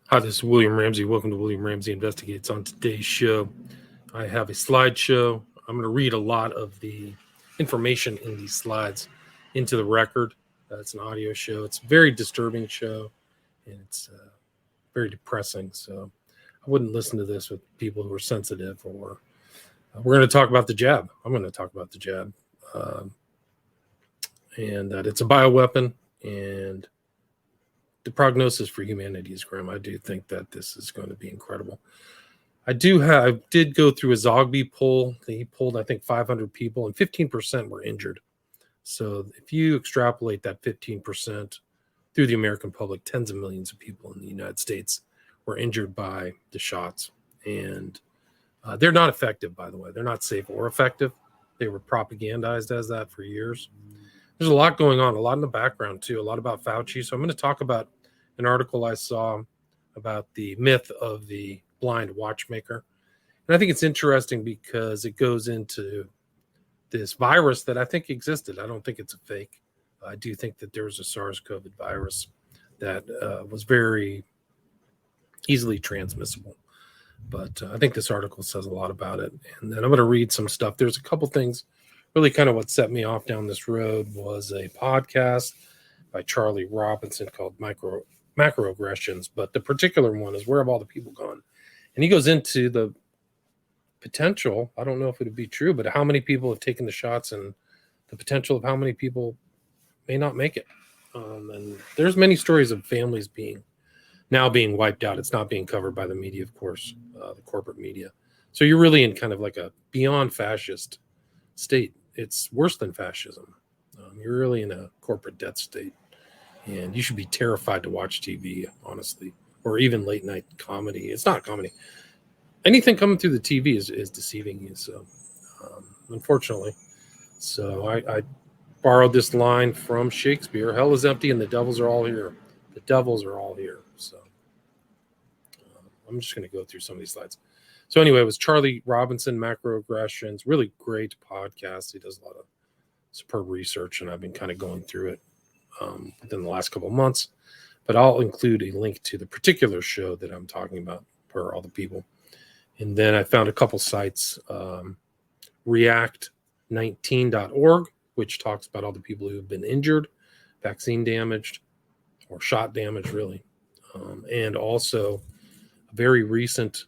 Hi, this is William Ramsey. Welcome to William Ramsey Investigates. On today's show, I have a slideshow. I'm going to read a lot of the information in these slides into the record. It's an audio show. It's a very disturbing show, and it's very depressing. So I wouldn't listen to this with people who are sensitive. Or we're going to talk about the jab. I'm going to talk about the jab, and that it's a bioweapon, and the prognosis for humanity is grim. I do think that this is going to be incredible. I did go through a Zogby poll. He polled, I think, 500 people, and 15% were injured. So if you extrapolate that 15% through the American public, tens of millions of people in the United States were injured by the shots. And they're not effective, by the way. They're not safe or effective. They were propagandized as that for years. There's a lot going on, a lot in the background, too, a lot about Fauci. So I'm going to talk about an article I saw about the myth of the blind watchmaker. And I think it's interesting because it goes into this virus that I think existed. I don't think it's a fake. I do think that there was a SARS-CoV virus that was very easily transmissible. But I think this article says a lot about it. And then I'm going to read some stuff. There's a couple things. Really kind of what set me off down this road was a podcast by Charlie Robinson called Macroaggressions. But the particular one is Where Have All the People Gone? And he goes into the potential, I don't know if it would be true, but how many people have taken the shots and the potential of how many people may not make it. And there's many stories of families being wiped out. It's not being covered by the media, of course, the corporate media. So you're really in kind of like a beyond fascist state. It's worse than fascism. You're really in a corporate death state, and you should be terrified to watch TV, honestly, or even late night comedy. It's not comedy. Anything coming through the TV is deceiving you. So, unfortunately, so I borrowed this line from Shakespeare: "Hell is empty, and the devils are all here." The devils are all here. So, I'm just going to go through some of these slides. So anyway, it was Charlie Robinson, Macroaggressions, really great podcast. He does a lot of superb research, and I've been kind of going through it within the last couple of months. But I'll include a link to the particular show that I'm talking about for all the people. And then I found a couple sites, react19.org, which talks about all the people who have been injured, vaccine damaged, or shot damaged, really. And also a very recent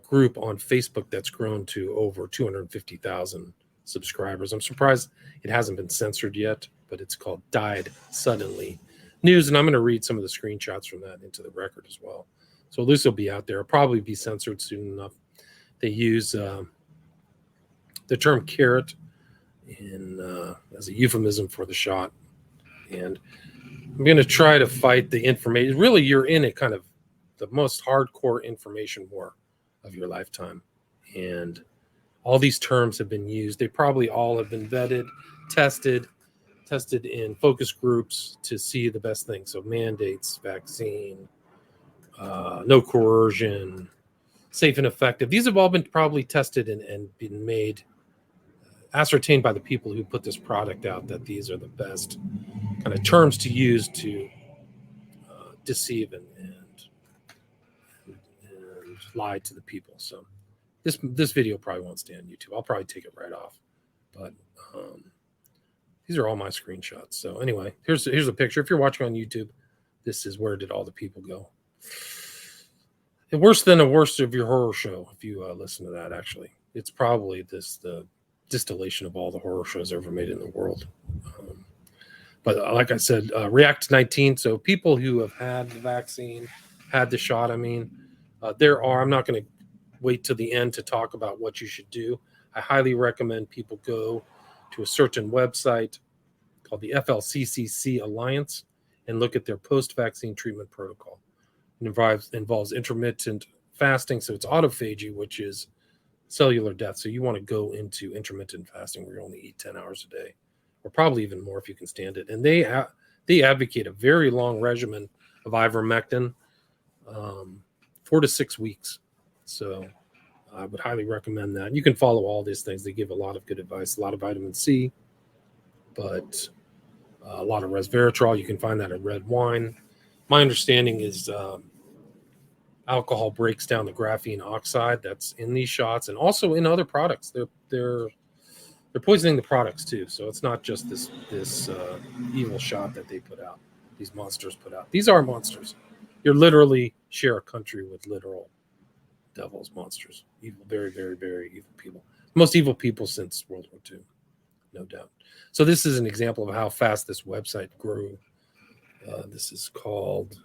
group on Facebook that's grown to over 250,000 subscribers. I'm surprised it hasn't been censored yet, but it's called Died Suddenly News, and I'm going to read some of the screenshots from that into the record as well. So this will be out there. It'll probably be censored soon enough. They use the term carrot as a euphemism for the shot, and I'm going to try to fight the information. Really, you're in a kind of the most hardcore information war of your lifetime. And all these terms have been used. They probably all have been vetted, tested in focus groups to see the best things. So mandates, vaccine, no coercion, safe and effective. These have all been probably tested and been made, ascertained by the people who put this product out, that these are the best kind of terms to use to deceive and lie to the people. So this video probably won't stay on YouTube. I'll probably take it right off. But these are all my screenshots. So anyway, here's a picture. If you're watching on YouTube, this is Where Did All the People Go? And worse than the worst of your horror show, if you listen to that, actually. It's probably the distillation of all the horror shows ever made in the world. But like I said, React 19. So people who have had the vaccine, had the shot, I'm not going to wait till the end to talk about what you should do. I highly recommend people go to a certain website called the FLCCC Alliance and look at their post-vaccine treatment protocol. It involves intermittent fasting, so it's autophagy, which is cellular death. So you want to go into intermittent fasting where you only eat 10 hours a day, or probably even more if you can stand it. And they advocate a very long regimen of ivermectin, 4 to 6 weeks. So I would highly recommend that. You can follow all these things. They give a lot of good advice, a lot of vitamin C, but a lot of resveratrol. You can find that in red wine. My understanding is alcohol breaks down the graphene oxide that's in these shots and also in other products. They're poisoning the products too. So it's not just this evil shot that they put out. These monsters put out. These are monsters. You're literally share a country with literal devils, monsters, evil, very, very, very evil people. Most evil people since World War II, no doubt. So this is an example of how fast this website grew. This is called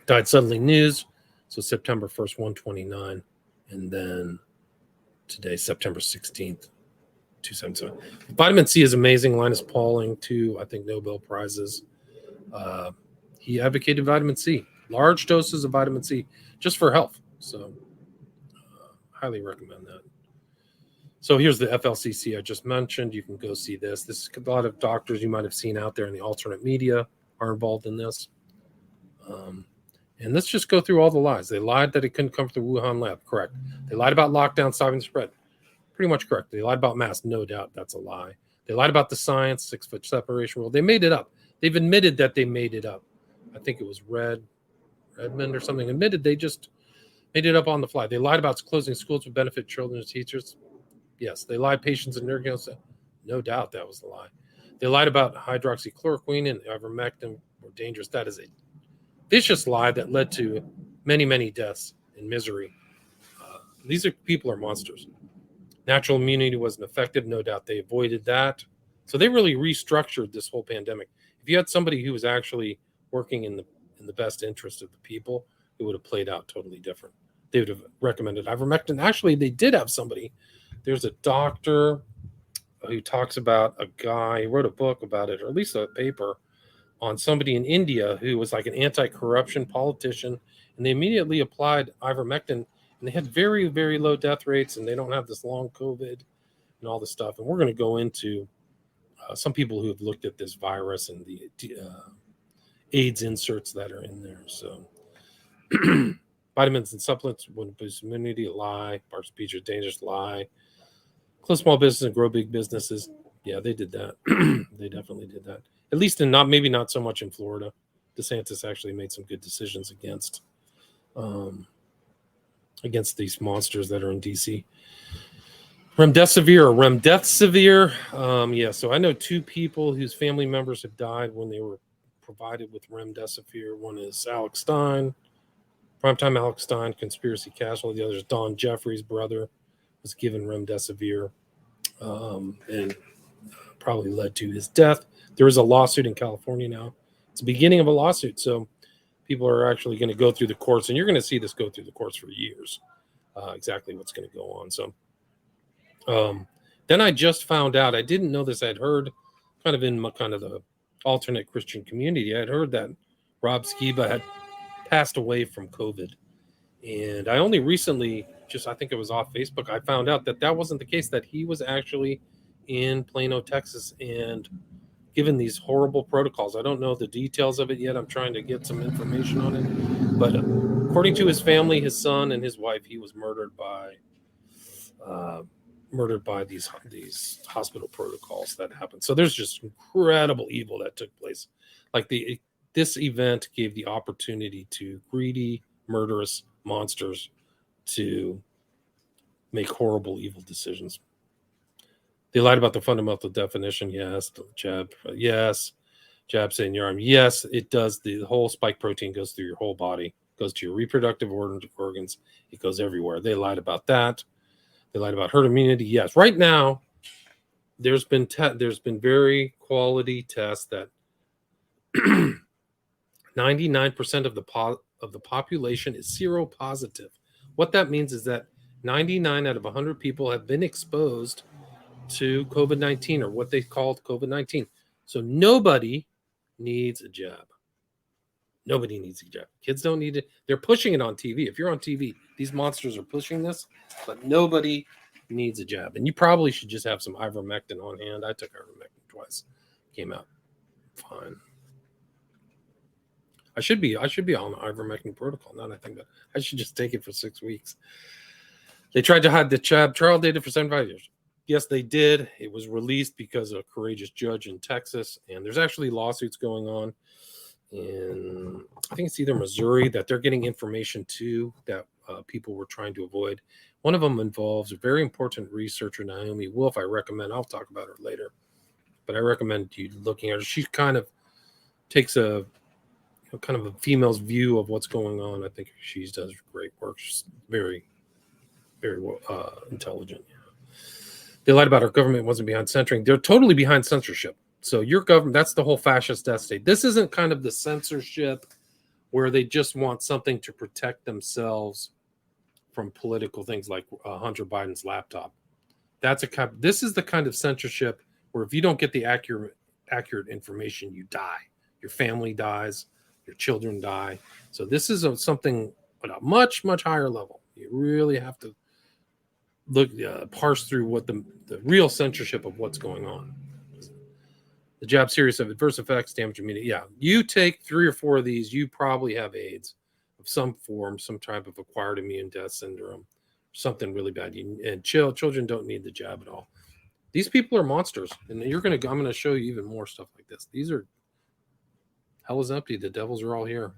Died Suddenly News. So September 1st, 129. And then today, September 16th, 277. Vitamin C is amazing. Linus Pauling, 2, I think, Nobel Prizes. He advocated vitamin C, large doses of vitamin C, just for health. So highly recommend that. So here's the FLCC I just mentioned. You can go see this. This is a lot of doctors you might have seen out there in the alternate media are involved in this. And let's just go through all the lies. They lied that it couldn't come from the Wuhan lab. Correct. They lied about lockdown stopping the spread. Pretty much correct. They lied about masks. No doubt that's a lie. They lied about the science, 6-foot separation rule. They made it up. They've admitted that they made it up. I think it was Redmond or something admitted they just made it up on the fly. They lied about closing schools would benefit children and teachers. Yes. They lied patients and nursing. No doubt that was the lie. They lied about hydroxychloroquine and ivermectin were dangerous. That is a vicious lie that led to many, many deaths and misery. These people are monsters. Natural immunity wasn't effective. No doubt they avoided that. So they really restructured this whole pandemic. If you had somebody who was actually working in the best interest of the people, it would have played out totally different. They would have recommended ivermectin. Actually, they did have somebody. There's a doctor who talks about a guy, he wrote a book about it, or at least a paper, on somebody in India who was like an anti-corruption politician, and they immediately applied ivermectin, and they had very, very low death rates, and they don't have this long COVID and all this stuff. And we're going to go into some people who have looked at this virus and the AIDS inserts that are in there. So vitamins and supplements wouldn't boost immunity, a lie. Bar speech are dangerous, lie. Close small business and grow big businesses. Yeah, they did that. They definitely did that. At least maybe not so much in Florida. DeSantis actually made some good decisions against these monsters that are in DC. Remdesivir. Yeah, so I know 2 people whose family members have died when they were provided with remdesivir. One is Alex Stein, primetime Alex Stein, conspiracy casualty. The other is Don Jeffries' brother, was given remdesivir and probably led to his death. There is a lawsuit in California now. It's the beginning of a lawsuit. So people are actually going to go through the courts, and you're going to see this go through the courts for years, exactly what's going to go on. So then I just found out, I didn't know this. I'd heard kind of in the alternate Christian community, I'd heard that Rob Skiba had passed away from COVID. And I only recently, I think it was off Facebook, I found out that wasn't the case, that he was actually in Plano, Texas, and given these horrible protocols. I don't know the details of it yet. I'm trying to get some information on it. But according to his family, his son and his wife, he was murdered by these hospital protocols that happened. So there's just incredible evil that took place. Like this event gave the opportunity to greedy, murderous monsters to make horrible, evil decisions. They lied about the fundamental definition. Yes. The jab. Yes. Jab saying your arm. Yes, it does. The whole spike protein goes through your whole body, goes to your reproductive organs. It goes everywhere. They lied about that. They lied about herd immunity. Yes. Right now, there's been very quality tests that 99% of the population is seropositive. What that means is that 99 out of 100 people have been exposed to COVID-19, or what they called COVID-19. So nobody needs a jab. Nobody needs a jab. Kids don't need it. They're pushing it on TV. If you're on TV, these monsters are pushing this, but nobody needs a jab. And you probably should just have some ivermectin on hand. I took ivermectin twice. Came out fine. I should be on the ivermectin protocol. Now that I think that I should just take it for 6 weeks. They tried to hide the jab trial data for 75 years. Yes, they did. It was released because of a courageous judge in Texas, and there's actually lawsuits going on. And I think it's either Missouri, that they're getting information to that people were trying to avoid. One of them involves a very important researcher, Naomi Wolf. I recommend, I'll talk about her later, but I recommend you looking at her. She kind of takes a kind of a female's view of what's going on. I think she does great work. She's very, very intelligent. They lied about our government wasn't behind censoring. They're totally behind censorship. So your government, that's the whole fascist death state. This isn't kind of the censorship where they just want something to protect themselves from political things like Hunter Biden's laptop. This is the kind of censorship where if you don't get the accurate information, you die. Your family dies. Your children die. So this is something at a much, much higher level. You really have to parse through what the real censorship of what's going on. The jab serious of adverse effects, damage immunity. Yeah, you take 3 or 4 of these, you probably have AIDS of some form, some type of acquired immune death syndrome, something really bad. And children don't need the jab at all. These people are monsters, and I'm going to show you even more stuff like this. These are hell is empty. The devils are all here.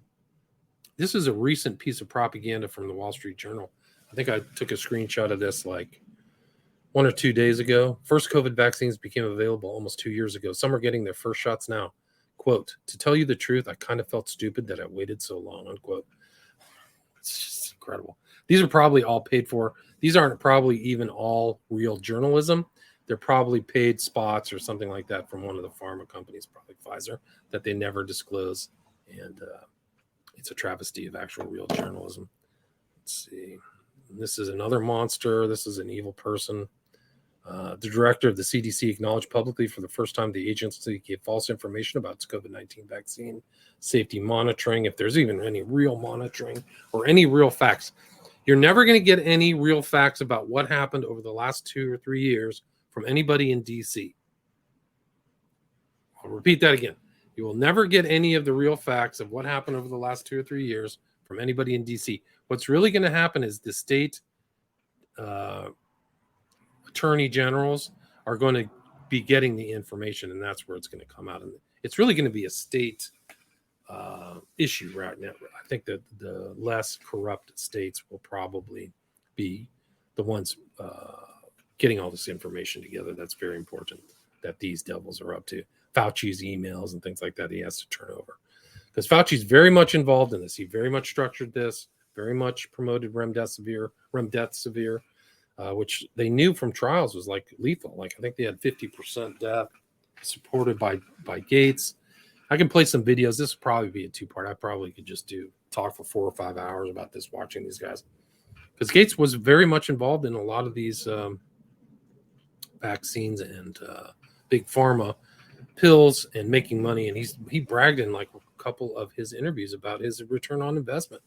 This is a recent piece of propaganda from the Wall Street Journal. I think I took a screenshot of this like 1 or 2 days ago. First COVID vaccines became available almost 2 years ago. Some are getting their first shots now. Quote, to tell you the truth, I kind of felt stupid that I waited so long, unquote. It's just incredible. These are probably all paid for. These aren't probably even all real journalism. They're probably paid spots or something like that from one of the pharma companies, probably Pfizer, that they never disclose. And it's a travesty of actual real journalism. Let's see. This is another monster. This is an evil person. The director of the CDC acknowledged publicly for the first time the agency gave false information about its COVID-19 vaccine safety monitoring. If there's even any real monitoring or any real facts, you're never going to get any real facts about what happened over the last 2 or 3 years from anybody in DC. I'll repeat that again. You will never get any of the real facts of what happened over the last 2 or 3 years from anybody in DC. What's really going to happen is the state attorney generals are going to be getting the information, and that's where it's going to come out. And it's really going to be a state issue right now. I think that the less corrupt states will probably be the ones getting all this information together. That's very important that these devils are up to. Fauci's emails and things like that he has to turn over. Because Fauci's very much involved in this. He very much structured this, very much promoted remdesivir, which they knew from trials was like lethal. Like I think they had 50% death supported by Gates. I can play some videos. This would probably be a 2-part. I probably could just talk for 4 or 5 hours about this, watching these guys. Because Gates was very much involved in a lot of these vaccines and big pharma pills and making money. And he bragged in like a couple of his interviews about his return on investment.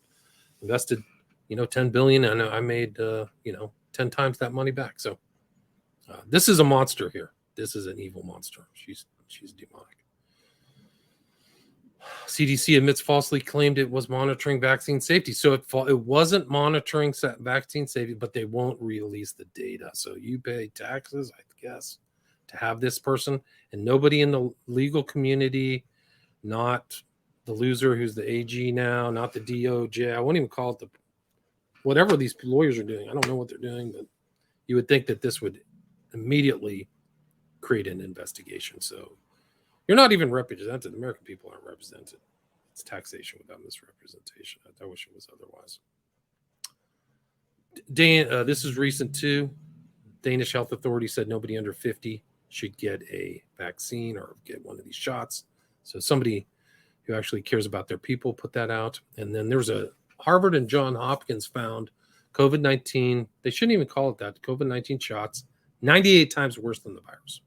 Invested, $10 billion, and I made 10 times that money back. So this is a monster here. This is an evil monster. She's demonic. CDC admits falsely claimed it was monitoring vaccine safety. So it wasn't monitoring vaccine safety, but they won't release the data. So you pay taxes, I guess, to have this person, and nobody in the legal community, not the loser who's the AG now, not the DOJ. I won't even call it whatever these lawyers are doing. I don't know what they're doing, but you would think that this would immediately create an investigation. So you're not even represented. The American people aren't represented. It's taxation without misrepresentation. I wish it was otherwise. This is recent too. Danish health authority said nobody under 50 should get a vaccine or get one of these shots. So somebody who actually cares about their people put that out. And then there's a Harvard and Johns Hopkins found COVID-19. They shouldn't even call it that. COVID-19 shots 98 times worse than the virus.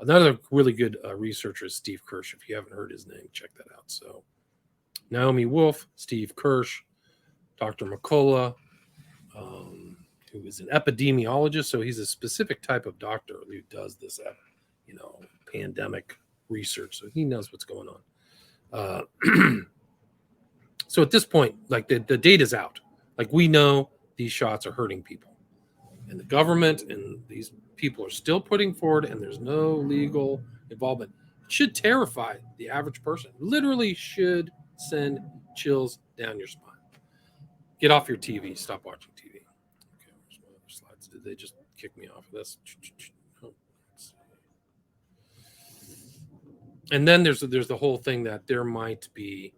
Another really good researcher is Steve Kirsch. If you haven't heard his name, check that out. So Naomi Wolf, Steve Kirsch, Dr. McCullough, who is an epidemiologist. So he's a specific type of doctor who does this, pandemic research. So he knows what's going on. So at this point, like the data's out. Like we know these shots are hurting people. And the government and these people are still putting forward, and there's no legal involvement. It should terrify the average person. Literally should send chills down your spine. Get off your TV. Stop watching TV. Okay, where's my other slides? Did they just kick me off of this? Oh, and then there's the whole thing that there might be,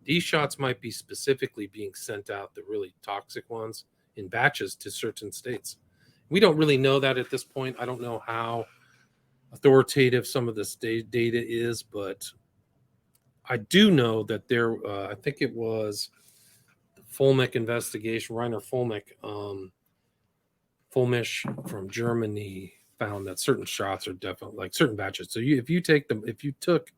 these shots might be specifically being sent out, the really toxic ones, in batches to certain states. We don't really know that at this point. I don't know how authoritative some of this data is, but I do know that there, I think it was the Fulmick investigation, Rainer Fulmish from Germany found that certain shots are definitely, like certain batches. So if you took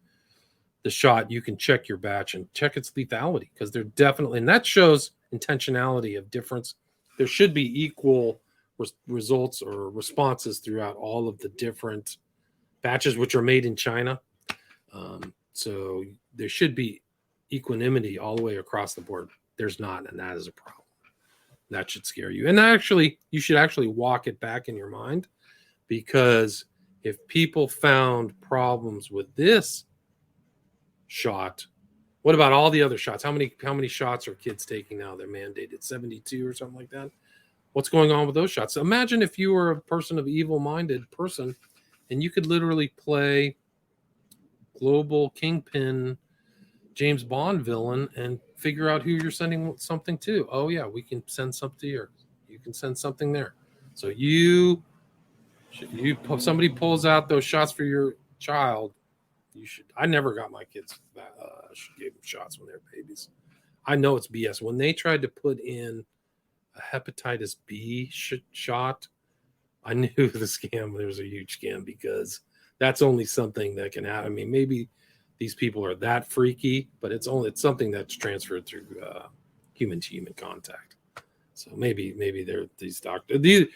the shot, you can check your batch and check its lethality, because they're definitely, and that shows intentionality of difference. There should be equal results or responses throughout all of the different batches, which are made in China. So there should be equanimity all the way across the board. There's not, and that is a problem. That should scare you. And actually, you should actually walk it back in your mind, because if people found problems with this shot, what about all the other shots? How many shots are kids taking now? They're mandated 72 or something like that. What's going on with those shots? So imagine if you were a person of evil-minded person, and you could literally play global kingpin James Bond villain and figure out who you're sending something to. Oh yeah, we can send something here. You can send something there. So somebody pulls out those shots for your child, you should. I never got my kids gave them shots when they were babies. I know it's BS. When they tried to put in a hepatitis B shot, I knew the scam. There was a huge scam, because that's only something that can happen. I mean, maybe these people are that freaky, but it's something that's transferred through human to human contact. So maybe they're these doctors.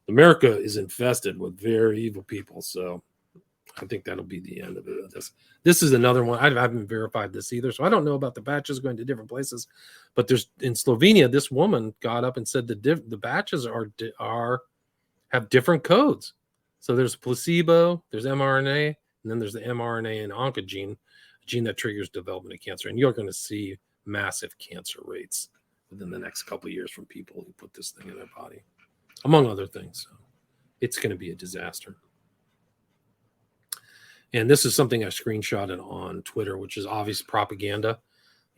America is infested with very evil people. So I think that'll be the end of it. This is another one. I haven't verified this either, so I don't know about the batches going to different places. But there's in Slovenia, this woman got up and said the batches have different codes. So there's placebo, there's mRNA, and then there's the mRNA and oncogene, a gene that triggers development of cancer. And you're going to see massive cancer rates within the next couple of years from people who put this thing in their body, among other things. So it's going to be a disaster. And this is something I screenshotted on Twitter, which is obvious propaganda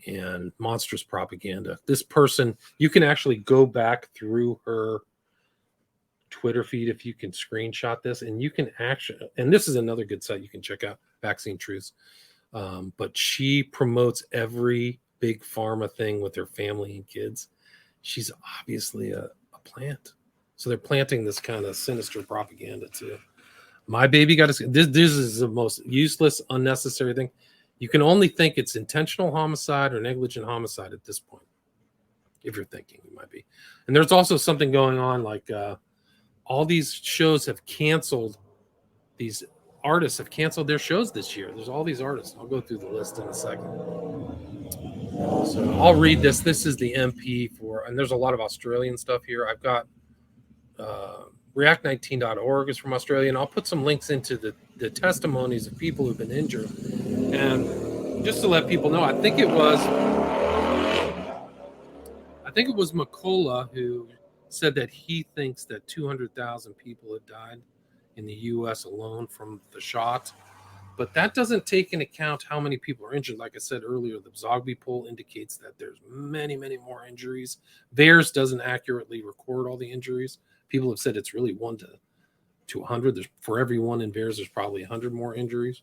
and monstrous propaganda. This person, you can actually go back through her Twitter feed if you can screenshot this, and you can actually, and this is another good site you can check out, Vaccine Truths. But she promotes every big pharma thing with her family and kids. She's obviously a plant. So they're planting this kind of sinister propaganda too. My baby got a, this is the most useless, unnecessary thing. You can only think it's intentional homicide or negligent homicide at this point, if you're thinking it might be. And there's also something going on, like all these shows have canceled, these artists have canceled their shows this year. There's all these artists. I'll go through the list in a second. So I'll read this. This is the MP for, and there's a lot of Australian stuff here. I've got react19.org is from Australia, and I'll put some links into the testimonies of people who've been injured. And just to let people know, I think it was McCullough who said that he thinks that 200,000 people have died in the U.S. alone from the shot. But that doesn't take into account how many people are injured. Like I said earlier, the Zogby poll indicates that there's many, many more injuries. VAERS doesn't accurately record all the injuries. People have said it's really 1 to 100. There's, for every one in VAERS, there's probably 100 more injuries.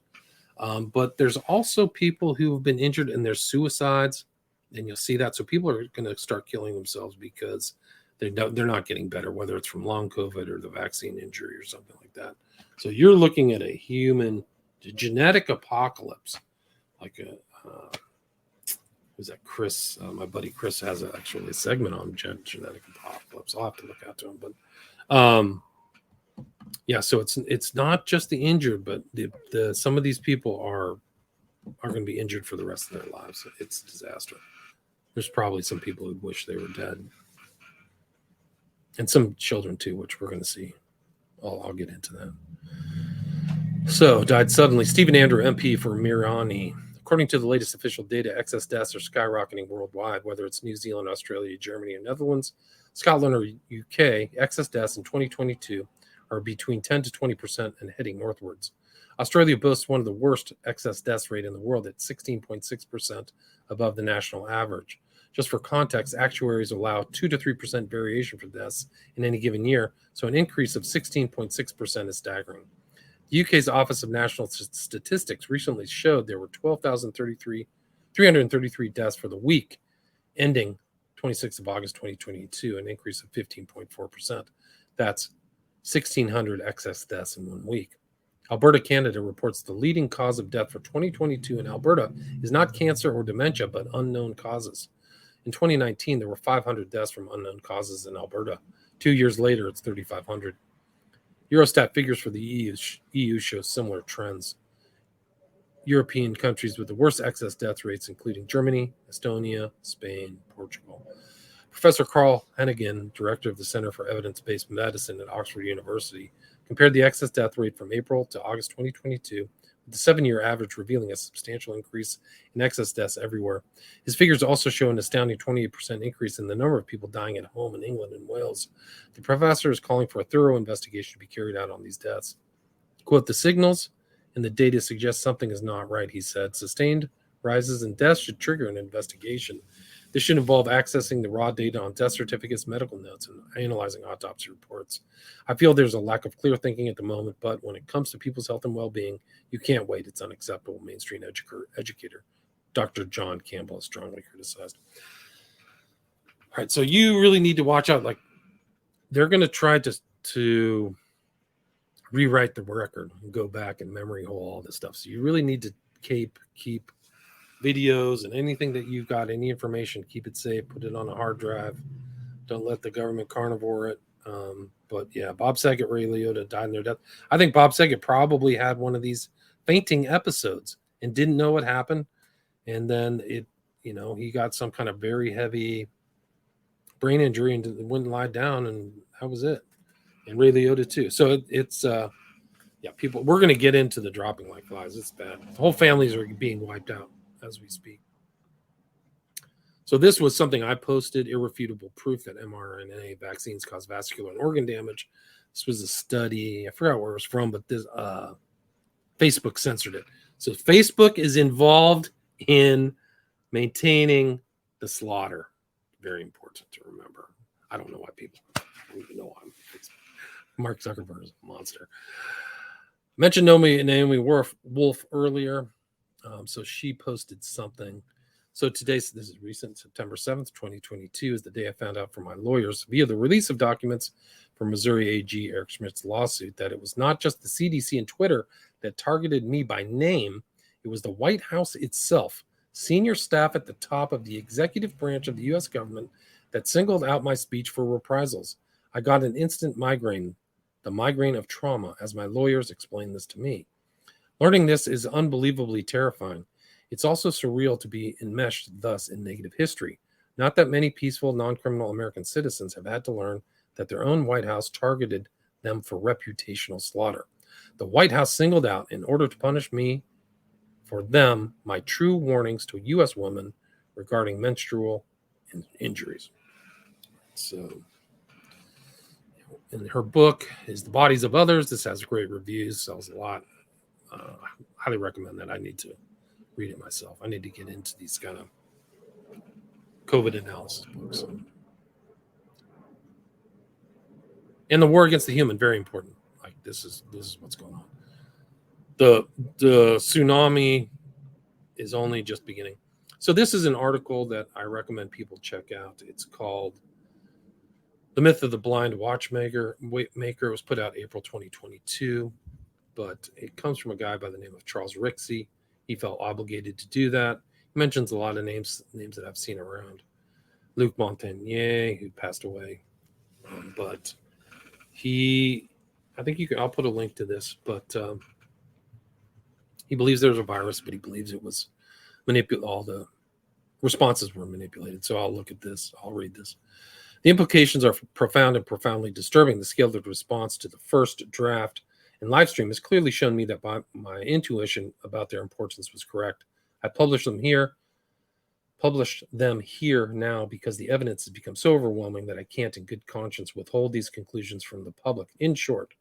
But there's also people who have been injured, and there's suicides, and you'll see that. So people are going to start killing themselves because they're not getting better, whether it's from long COVID or the vaccine injury or something like that. So you're looking at a human genetic apocalypse, like who's that? Chris, my buddy Chris has actually a segment on genetic apocalypse. I'll have to look out to him, but yeah. So it's not just the injured, but the some of these people are going to be injured for the rest of their lives. It's a disaster. There's probably some people who wish they were dead, and some children too, which we're going to see. I'll get into that. So, died suddenly. Stephen Andrew, MP for Mirani. According to the latest official data, excess deaths are skyrocketing worldwide, whether it's New Zealand, Australia, Germany, or Netherlands, Scotland, or UK. Excess deaths in 2022 are between 10 to 20% and heading northwards. Australia boasts one of the worst excess deaths rate in the world at 16.6% above the national average. Just for context, actuaries allow 2 to 3% variation for deaths in any given year, so an increase of 16.6% is staggering. The UK's Office of National Statistics recently showed there were 333 deaths for the week ending 26th of August 2022, an increase of 15.4%. That's 1,600 excess deaths in 1 week. Alberta, Canada reports the leading cause of death for 2022 in Alberta is not cancer or dementia, but unknown causes. In 2019, there were 500 deaths from unknown causes in Alberta. 2 years later, it's 3,500. Eurostat figures for the EU show similar trends. European countries with the worst excess death rates, including Germany, Estonia, Spain, Portugal. Professor Carl Hennigan, director of the Center for Evidence-Based Medicine at Oxford University, compared the excess death rate from April to August 2022 with the 7-year average, revealing a substantial increase in excess deaths everywhere. His figures also show an astounding 28% increase in the number of people dying at home in England and Wales. The professor is calling for a thorough investigation to be carried out on these deaths. Quote, "The signals in the data suggest something is not right," he said. "Sustained rises in deaths should trigger an investigation. This should involve accessing the raw data on death certificates, medical notes, and analyzing autopsy reports. I feel there's a lack of clear thinking at the moment, but when it comes to people's health and well-being, you can't wait. It's unacceptable," mainstream educator Dr. John Campbell has strongly criticized. All right, so you really need to watch out. Like, they're going to try to rewrite the record and go back and memory hole all this stuff. So you really need to keep videos and anything that you've got, any information, keep it safe, put it on a hard drive. Don't let the government carnivore it. But yeah, Bob Saget, Ray Liotta died in their death. I think Bob Saget probably had one of these fainting episodes and didn't know what happened. And then he got some kind of very heavy brain injury and wouldn't lie down, and that was it. And Ray Liotta too. So it's people, we're going to get into the dropping like flies. It's bad. The whole families are being wiped out as we speak. So this was something I posted, irrefutable proof that mRNA vaccines cause vascular and organ damage. This was a study. I forgot where it was from, but this Facebook censored it. So Facebook is involved in maintaining the slaughter. Very important to remember. I don't know why people don't even know why Mark Zuckerberg is a monster. I mentioned Naomi Wolf earlier. So she posted something. So today, this is recent, September 7th, 2022, is the day I found out from my lawyers via the release of documents from Missouri AG Eric Schmidt's lawsuit that it was not just the CDC and Twitter that targeted me by name. It was the White House itself, senior staff at the top of the executive branch of the U.S. government that singled out my speech for reprisals. I got an instant migraine, the migraine of trauma, as my lawyers explained this to me. Learning this is unbelievably terrifying. It's also surreal to be enmeshed thus in negative history. Not that many peaceful, non-criminal American citizens have had to learn that their own White House targeted them for reputational slaughter. The White House singled out, in order to punish me for them, my true warnings to a U.S. woman regarding menstrual injuries. So, in her book is The Bodies of Others. This has great reviews, sells a lot. Highly recommend that. I need to read it myself. I need to get into these kind of COVID analysis books. And the war against the human, very important. Like this is what's going on. The tsunami is only just beginning. So this is an article that I recommend people check out. It's called The Myth of the Blind Watchmaker. It was put out April 2022, but it comes from a guy by the name of Charles Rixey. He felt obligated to do that. He mentions a lot of names that I've seen around. Luc Montagnier, who passed away. But I'll put a link to this, but he believes there's a virus, but he believes it was all the responses were manipulated. So I'll look at this. I'll read this. The implications are profound and profoundly disturbing. The scale of response to the first draft and live stream has clearly shown me that my intuition about their importance was correct. I published them here now because the evidence has become so overwhelming that I can't in good conscience withhold these conclusions from the public. In short,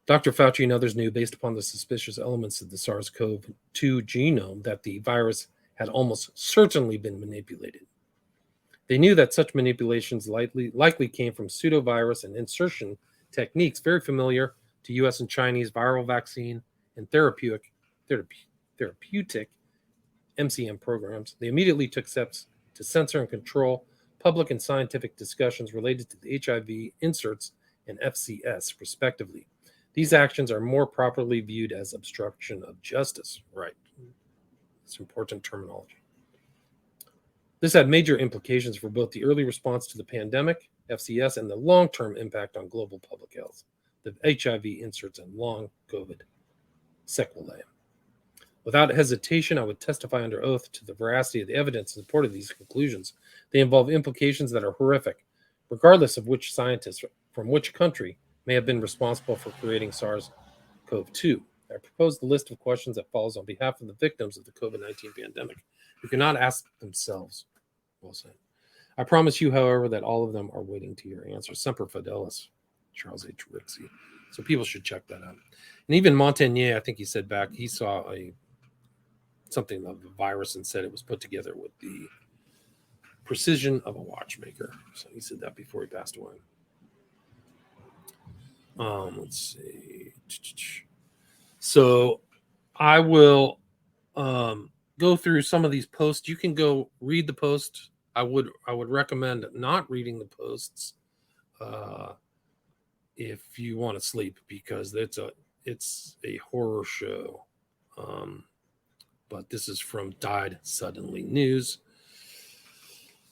Dr. Fauci and others knew, based upon the suspicious elements of the SARS-CoV-2 genome, that the virus had almost certainly been manipulated. They knew that such manipulations likely came from pseudovirus and insertion techniques very familiar to U.S. and Chinese viral vaccine and therapeutic MCM programs. They immediately took steps to censor and control public and scientific discussions related to the HIV inserts and FCS, respectively. These actions are more properly viewed as obstruction of justice. Right. It's important terminology. This had major implications for both the early response to the pandemic, FCS, and the long-term impact on global public health, the HIV inserts and long COVID sequelae. Without hesitation, I would testify under oath to the veracity of the evidence in support of these conclusions. They involve implications that are horrific, regardless of which scientist from which country may have been responsible for creating SARS-CoV-2. I propose the list of questions that follows on behalf of the victims of the COVID-19 pandemic who cannot ask themselves. Well said. I promise you, however, that all of them are waiting to your answer. Semper Fidelis, Charles H. Rixey. So people should check that out. And even Montagnier, I think he said back, he saw something of the virus and said it was put together with the precision of a watchmaker. So he said that before he passed away. Let's see. So I will go through some of these posts. You can go read the post. I would recommend not reading the posts if you want to sleep, because it's a horror show. But this is from Died Suddenly News.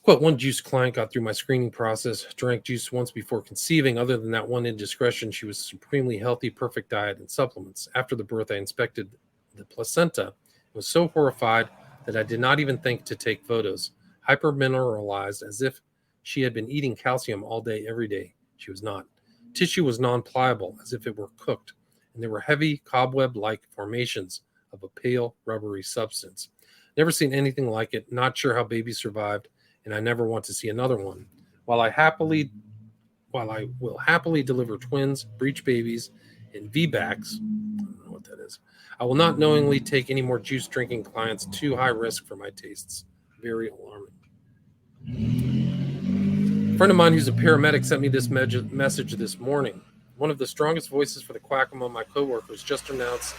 Quote, one juice client got through my screening process, drank juice once before conceiving. Other than that one indiscretion, she was supremely healthy, perfect diet and supplements. After the birth, I inspected the placenta and was so horrified that I did not even think to take photos. Hypermineralized, as if she had been eating calcium all day, every day. She was not. Tissue was non-pliable, as if it were cooked, and there were heavy cobweb-like formations of a pale, rubbery substance. Never seen anything like it, not sure how babies survived, and I never want to see another one. While I will happily deliver twins, breech babies, and VBACs, I don't know what that is, I will not knowingly take any more juice drinking clients. Too high risk for my tastes. Very alarming. A friend of mine who's a paramedic sent me this message this morning. One of the strongest voices for the quack among my coworkers just announced,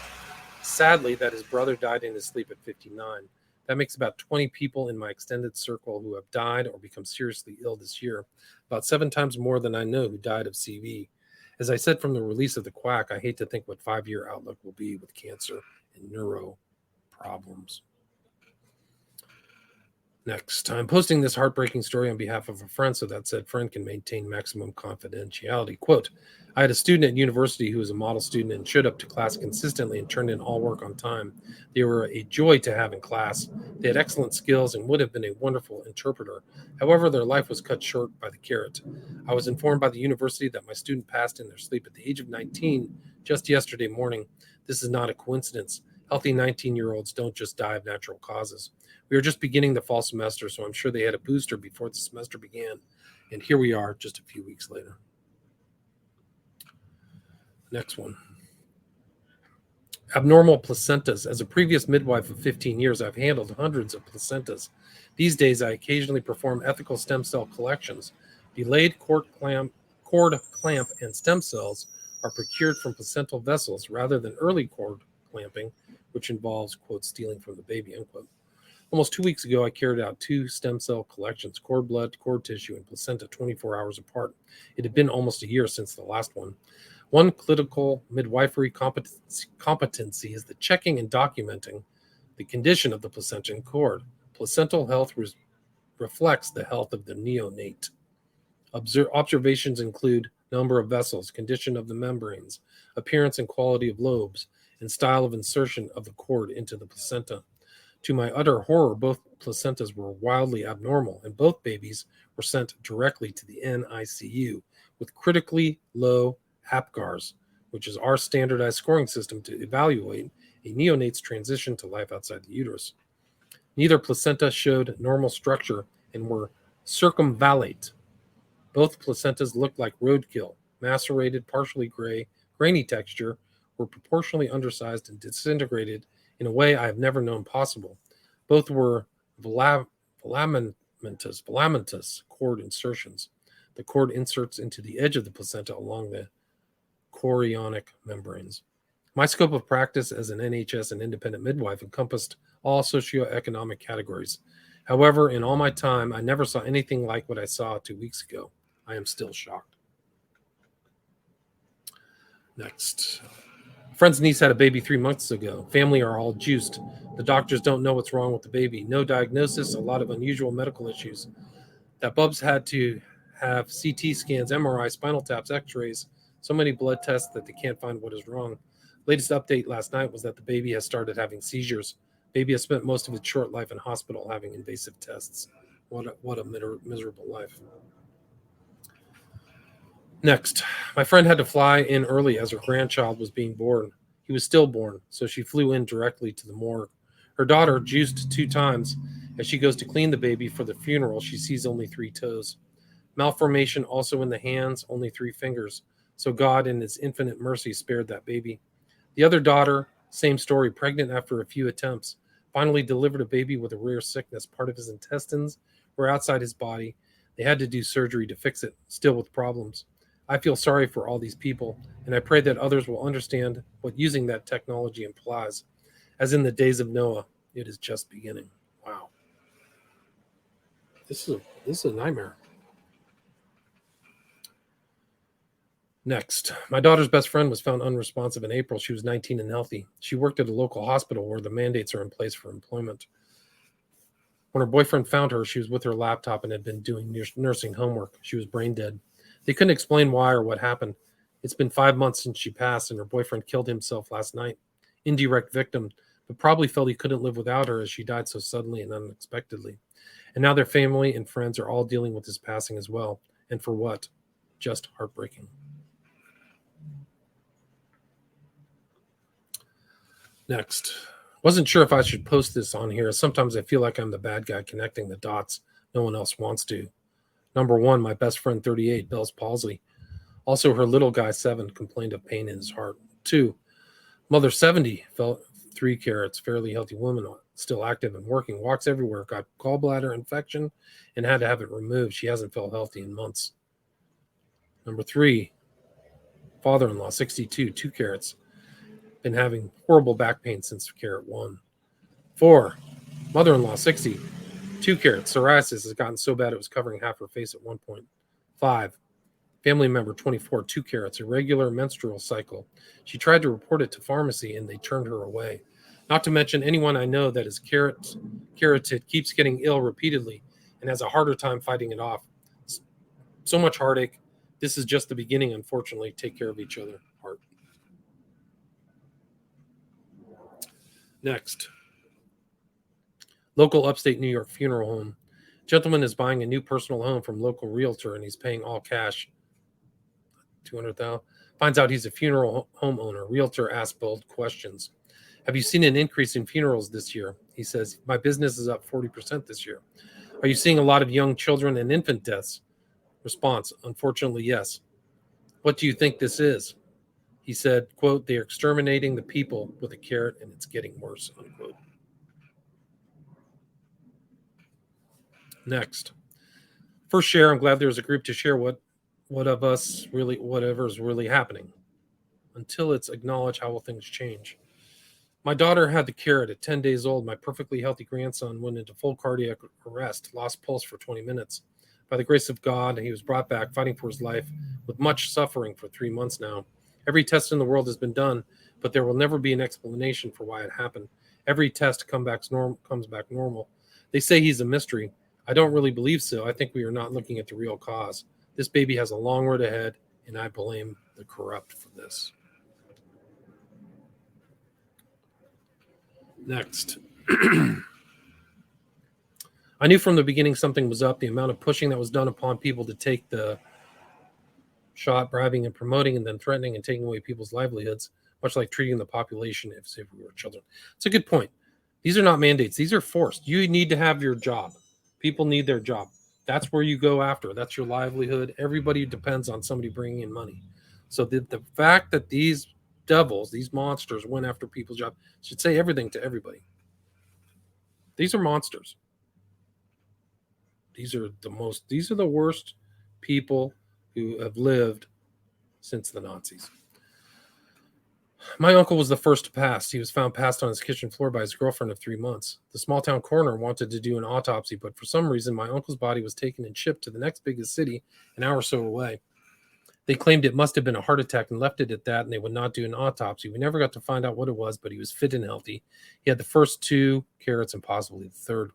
sadly, that his brother died in his sleep at 59. That makes about 20 people in my extended circle who have died or become seriously ill this year, about 7 times more than I know who died of CV. As I said from the release of the quack, I hate to think what 5-year outlook will be with cancer and neuro problems. Next, I'm posting this heartbreaking story on behalf of a friend so that said friend can maintain maximum confidentiality. Quote, I had a student at university who was a model student and showed up to class consistently and turned in all work on time. They were a joy to have in class. They had excellent skills and would have been a wonderful interpreter. However, their life was cut short by the carrot. I was informed by the university that my student passed in their sleep at the age of 19 just yesterday morning. This is not a coincidence. Healthy 19-year-olds don't just die of natural causes. We were just beginning the fall semester, so I'm sure they had a booster before the semester began. And here we are just a few weeks later. Next one. Abnormal placentas. As a previous midwife of 15 years, I've handled hundreds of placentas. These days, I occasionally perform ethical stem cell collections. Delayed cord clamp, and stem cells are procured from placental vessels rather than early cord clamping, which involves, quote, stealing from the baby, unquote. Almost 2 weeks ago, I carried out 2 stem cell collections, cord blood, cord tissue, and placenta 24 hours apart. It had been almost a year since the last one. One clinical midwifery competency is the checking and documenting the condition of the placenta and cord. Placental health reflects the health of the neonate. Observations include number of vessels, condition of the membranes, appearance and quality of lobes, and style of insertion of the cord into the placenta. To my utter horror, both placentas were wildly abnormal, and both babies were sent directly to the NICU with critically low APGARs, which is our standardized scoring system to evaluate a neonate's transition to life outside the uterus. Neither placenta showed normal structure and were circumvallate. Both placentas looked like roadkill, macerated, partially gray, grainy texture, were proportionally undersized and disintegrated in a way I have never known possible. Both were filamentous cord insertions. The cord inserts into the edge of the placenta along the chorionic membranes. My scope of practice as an NHS and independent midwife encompassed all socioeconomic categories. However, in all my time, I never saw anything like what I saw 2 weeks ago. I am still shocked. Next. A friend's niece had a baby 3 months ago. Family are all juiced. The doctors don't know what's wrong with the baby. No diagnosis, a lot of unusual medical issues. That Bubs had to have CT scans, MRI, spinal taps, x-rays, so many blood tests that they can't find what is wrong. Latest update last night was that the baby has started having seizures. Baby has spent most of its short life in hospital having invasive tests. What a miserable life. Next, my friend had to fly in early as her grandchild was being born. He was stillborn, so she flew in directly to the morgue. Her daughter juiced 2 times. As she goes to clean the baby for the funeral, she sees only 3 toes. Malformation also in the hands, only 3 fingers. So God, in his infinite mercy, spared that baby. The other daughter, same story, pregnant after a few attempts. Finally delivered a baby with a rare sickness. Part of his intestines were outside his body. They had to do surgery to fix it, still with problems. I feel sorry for all these people, and I pray that others will understand what using that technology implies. As in the days of Noah, it is just beginning. Wow. This is a nightmare. Next, my daughter's best friend was found unresponsive in April. She was 19 and healthy. She worked at a local hospital where the mandates are in place for employment. When her boyfriend found her, she was with her laptop and had been doing nursing homework. She was brain dead. They couldn't explain why or what happened. It's been 5 months since she passed, and her boyfriend killed himself last night. Indirect victim, but probably felt he couldn't live without her as she died so suddenly and unexpectedly. And now their family and friends are all dealing with his passing as well. And for what? Just heartbreaking. Next. Wasn't sure if I should post this on here. Sometimes I feel like I'm the bad guy connecting the dots no one else wants to. Number 1, my best friend 38, Bell's palsy. Also, her little guy 7 complained of pain in his heart. 2, mother 70 felt 3 carats, fairly healthy woman, still active and working, walks everywhere, got gallbladder infection and had to have it removed. She hasn't felt healthy in months. Number 3, father-in-law 62, 2 carats, been having horrible back pain since carat 1. 4, mother-in-law 60, 2 carats, psoriasis has gotten so bad it was covering half her face at one point. 5, family member 24, 2 carats, irregular menstrual cycle. She tried to report it to pharmacy and they turned her away. Not to mention anyone I know that is carotid keeps getting ill repeatedly and has a harder time fighting it off. So much heartache. This is just the beginning, unfortunately. Take care of each other. Heart. Next. Local upstate New York funeral home. Gentleman is buying a new personal home from local realtor and he's paying all cash. $200,000. Finds out he's a funeral home owner. Realtor asks bold questions. Have you seen an increase in funerals this year? He says, my business is up 40% this year. Are you seeing a lot of young children and infant deaths? Response, unfortunately, yes. What do you think this is? He said, quote, they are exterminating the people with a carrot and it's getting worse, unquote. Next. First share, I'm glad there's a group to share whatever is really happening. Until it's acknowledged, how will things change? My daughter had the carrot at 10 days old. My perfectly healthy grandson went into full cardiac arrest, lost pulse for 20 minutes. By the grace of God, he was brought back fighting for his life with much suffering for 3 months now. Every test in the world has been done, but there will never be an explanation for why it happened. Every test comes back normal. They say he's a mystery. I don't really believe so. I think we are not looking at the real cause. This baby has a long road ahead, and I blame the corrupt for this. Next. I knew from the beginning something was up. The amount of pushing that was done upon people to take the shot, bribing and promoting, and then threatening and taking away people's livelihoods, much like treating the population as if we were children. It's a good point. These are not mandates. These are forced. You need to have your job. People need their job. That's where you go after. That's your livelihood. Everybody depends on somebody bringing in money. So the fact that these devils, these monsters, went after people's jobs should say everything to everybody. These are monsters. These are the worst people who have lived since the Nazis. My uncle was the first to pass. He was found passed on his kitchen floor by his girlfriend of 3 months. The small town coroner wanted to do an autopsy, but for some reason, my uncle's body was taken and shipped to the next biggest city, an hour or so away. They claimed it must have been a heart attack and left it at that, and they would not do an autopsy. We never got to find out what it was, but he was fit and healthy. He had the first 2 carrots and possibly the third.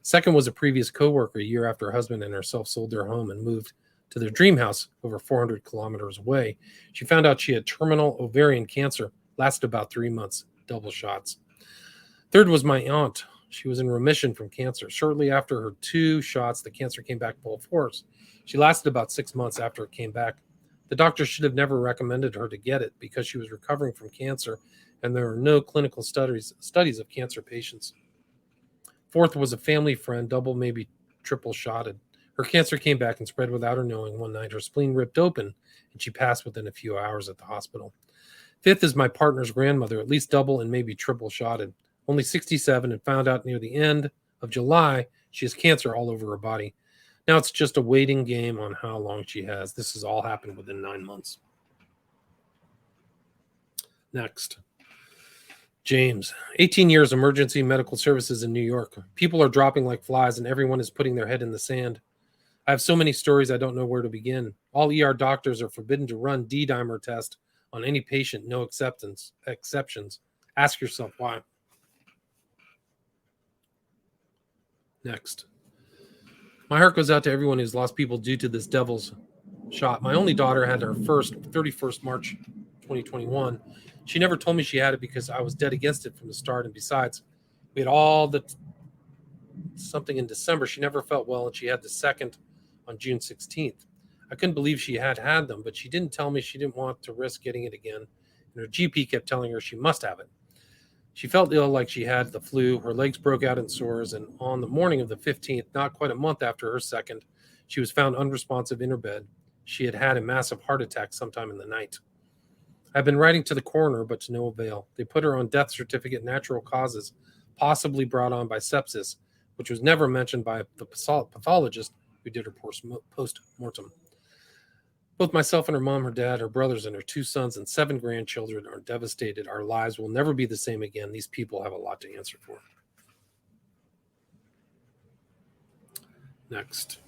Second was a previous coworker. A year after her husband and herself sold their home and moved to their dream house over 400 kilometers away. She found out she had terminal ovarian cancer, lasted about 3 months, double shots. Third was my aunt. She was in remission from cancer. Shortly after her 2 shots, the cancer came back full force. She lasted about 6 months after it came back. The doctor should have never recommended her to get it because she was recovering from cancer and there are no clinical studies of cancer patients. Fourth was a family friend, double, maybe triple shotted. Her cancer came back and spread without her knowing. One night, her spleen ripped open, and she passed within a few hours at the hospital. Fifth is my partner's grandmother, at least double and maybe triple shotted. Only 67 and found out near the end of July she has cancer all over her body. Now it's just a waiting game on how long she has. This has all happened within 9 months. Next. James, 18 years emergency medical services in New York. People are dropping like flies and everyone is putting their head in the sand. I have so many stories I don't know where to begin. All ER doctors are forbidden to run D-dimer test on any patient, no exceptions. Ask yourself why. Next. My heart goes out to everyone who's lost people due to this devil's shot. My only daughter had her first 31st March 2021. She never told me she had it because I was dead against it from the start. And besides, we had all the something in December. She never felt well, and she had the second on June 16th. I couldn't believe she had them, but she didn't tell me she didn't want to risk getting it again. And her GP kept telling her she must have it. She felt ill, like she had the flu. Her legs broke out in sores, and on the morning of the 15th, not quite a month after her second, she was found unresponsive in her bed. She had had a massive heart attack sometime in the night. I've been writing to the coroner, but to no avail. They put her on death certificate, natural causes, possibly brought on by sepsis, which was never mentioned by the pathologist who did her post-mortem. Both myself and her mom, her dad, her brothers, and her 2 sons and 7 grandchildren are devastated. Our lives will never be the same again. These people have a lot to answer for. Next.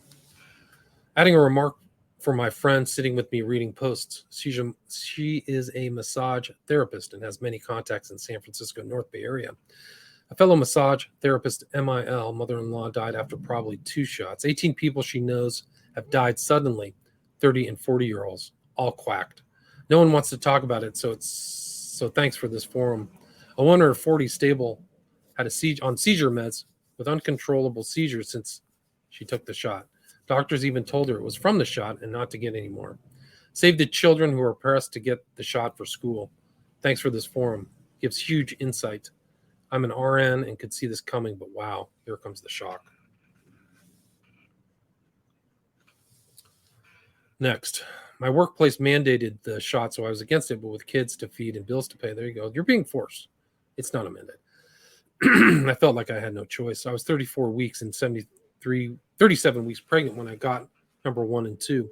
Adding a remark for my friend sitting with me reading posts. She is a massage therapist and has many contacts in San Francisco, North Bay area. A fellow massage therapist, MIL, mother-in-law, died after probably 2 shots. 18 people she knows have died suddenly, 30 and 40-year-olds, all quacked. No one wants to talk about it, so thanks for this forum. A woman in her 40s stable had a seizure meds with uncontrollable seizures since she took the shot. Doctors even told her it was from the shot and not to get any more. Save the children who are pressed to get the shot for school. Thanks for this forum. Gives huge insight. I'm an RN and could see this coming, but wow, here comes the shock. Next. My workplace mandated the shot, so I was against it, but with kids to feed and bills to pay, there you go. You're being forced. It's not a mandate. I felt like I had no choice. I was 34 weeks and 37 weeks pregnant when I got number 1 and 2.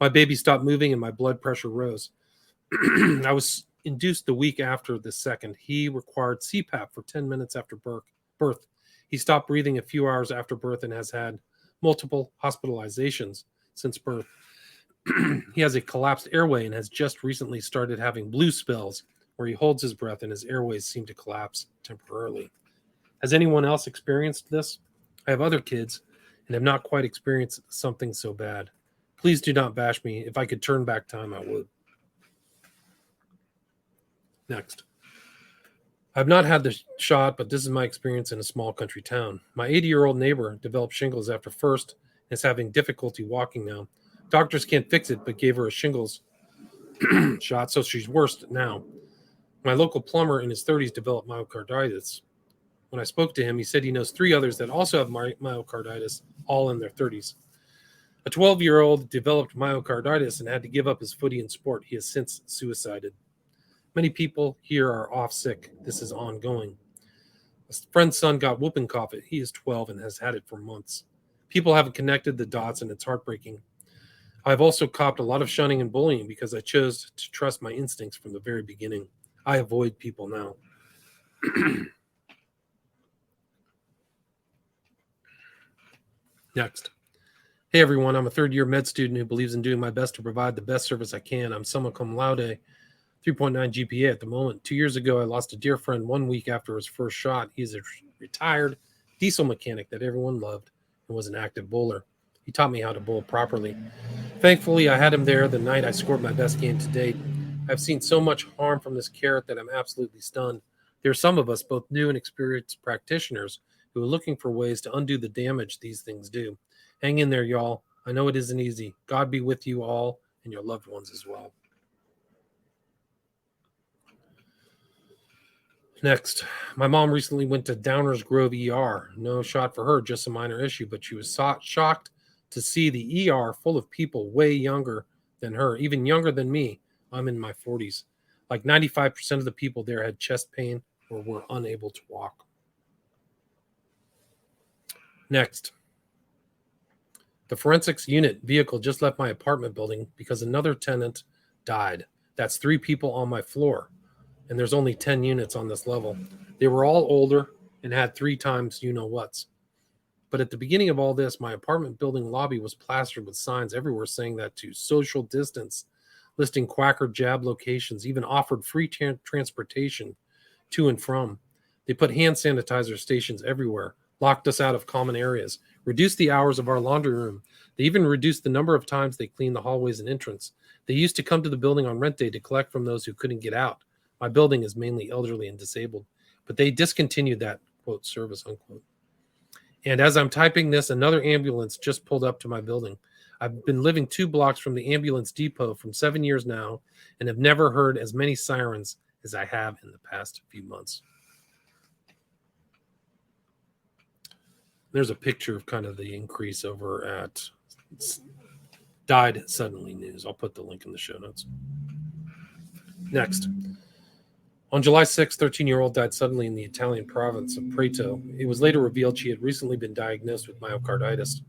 My baby stopped moving and my blood pressure rose. I was induced the week after the second. He required CPAP for 10 minutes after birth. He stopped breathing a few hours after birth and has had multiple hospitalizations since birth. He has a collapsed airway and has just recently started having blue spells where he holds his breath and his airways seem to collapse temporarily. Has anyone else experienced this? I have other kids and have not quite experienced something so bad. Please do not bash me. If I could turn back time, I would. Next. I've not had the shot, but this is my experience in a small country town. My 80-year-old neighbor developed shingles after first and is having difficulty walking now. Doctors can't fix it, but gave her a shingles shot, so she's worse now. My local plumber in his 30s developed myocarditis. When I spoke to him, he said he knows 3 others that also have myocarditis, all in their 30s. A 12-year-old developed myocarditis and had to give up his footy and sport. He has since suicided. Many people here are off sick. This is ongoing. A friend's son got whooping cough. He is 12 and has had it for months. People haven't connected the dots, and it's heartbreaking. I've also copped a lot of shunning and bullying because I chose to trust my instincts from the very beginning. I avoid people now. Next. Hey everyone, I'm a third-year med student who believes in doing my best to provide the best service I can. I'm summa cum laude, 3.9 GPA at the moment. 2 years ago, I lost a dear friend 1 week after his first shot. He's a retired diesel mechanic that everyone loved and was an active bowler. He taught me how to bowl properly. Thankfully, I had him there the night I scored my best game to date. I've seen so much harm from this carrot that I'm absolutely stunned. There are some of us, both new and experienced practitioners, who are looking for ways to undo the damage these things do. Hang in there, y'all. I know it isn't easy. God be with you all and your loved ones as well. Next, my mom recently went to Downers Grove ER. No shot for her, just a minor issue, but she was shocked to see the ER full of people way younger than her, even younger than me. I'm in my 40s. Like 95% of the people there had chest pain or were unable to walk. Next, the forensics unit vehicle just left my apartment building because another tenant died. That's 3 people on my floor, and there's only 10 units on this level. They were all older and had 3 times you-know-whats. But at the beginning of all this, my apartment building lobby was plastered with signs everywhere saying that to social distance, listing quacker jab locations, even offered free transportation to and from. They put hand sanitizer stations everywhere, locked us out of common areas, reduced the hours of our laundry room. They even reduced the number of times they cleaned the hallways and entrance. They used to come to the building on rent day to collect from those who couldn't get out. My building is mainly elderly and disabled, but they discontinued that, quote, service, unquote. And as I'm typing this, another ambulance just pulled up to my building. I've been living 2 blocks from the ambulance depot for 7 years now and have never heard as many sirens as I have in the past few months. There's a picture of kind of the increase over at Died Suddenly News. I'll put the link in the show notes. Next. On July 6th, 13-year-old died suddenly in the Italian province of Prato. It was later revealed she had recently been diagnosed with myocarditis.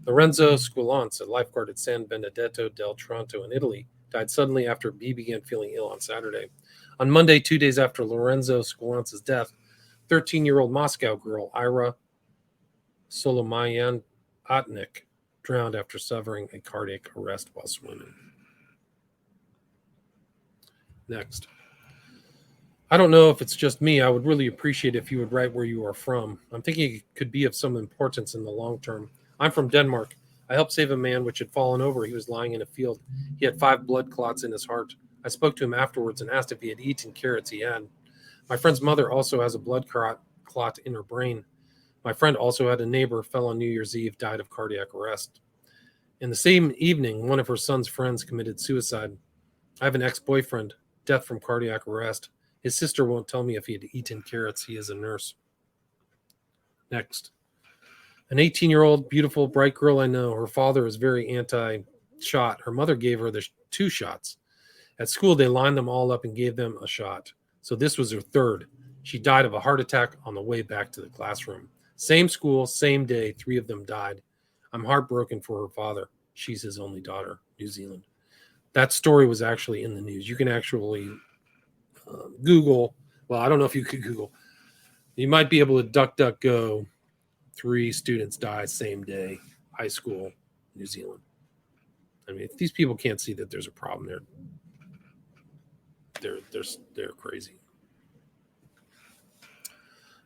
Lorenzo Squilance, a lifeguard at San Benedetto del Tronto in Italy, died suddenly after he began feeling ill on Saturday. On Monday, 2 days after Lorenzo Squilance's death, 13-year-old Moscow girl Ira Solomayan Otnik drowned after suffering a cardiac arrest while swimming. Next. I don't know if it's just me. I would really appreciate if you would write where you are from. I'm thinking it could be of some importance in the long term. I'm from Denmark. I helped save a man which had fallen over. He was lying in a field. He had 5 blood clots in his heart. I spoke to him afterwards and asked if he had eaten carrots. He had. My friend's mother also has a blood clot in her brain. My friend also had a neighbor, fell on New Year's Eve, died of cardiac arrest. In the same evening, one of her son's friends committed suicide. I have an ex-boyfriend, death from cardiac arrest. His sister won't tell me if he had eaten carrots. He is a nurse. Next. An 18-year-old, beautiful, bright girl I know. Her father is very anti-shot. Her mother gave her the 2 shots. At school, they lined them all up and gave them a shot. So this was her 3rd. She died of a heart attack on the way back to the classroom. Same school, same day, 3 of them died. I'm heartbroken for her father. She's his only daughter, New Zealand. That story was actually in the news. You can actually Google. Well, I don't know if you could Google. You might be able to DuckDuckGo. 3 students die same day, high school, New Zealand. I mean, if these people can't see that there's a problem, they're crazy.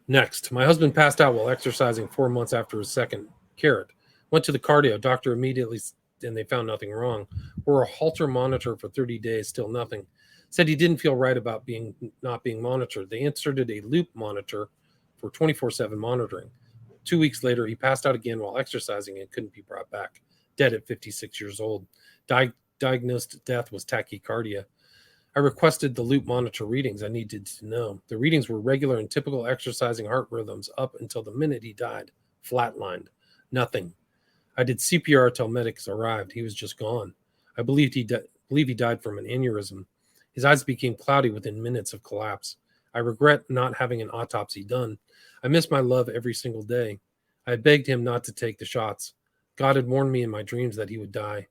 Next, my husband passed out while exercising 4 months after his second carrot. Went to the cardio doctor immediately, and they found nothing wrong. Wore a Holter monitor for 30 days, still nothing. Said he didn't feel right about not being monitored. They inserted a loop monitor for 24/7 monitoring. 2 weeks later, he passed out again while exercising and couldn't be brought back. Dead at 56 years old. Diagnosed death was tachycardia. I requested the loop monitor readings I needed to know. The readings were regular and typical exercising heart rhythms up until the minute he died. Flatlined. Nothing. I did CPR till medics arrived. He was just gone. I believe he died from an aneurysm. His eyes became cloudy within minutes of collapse. I regret not having an autopsy done. I miss my love every single day. I begged him not to take the shots. God had warned me in my dreams that he would die.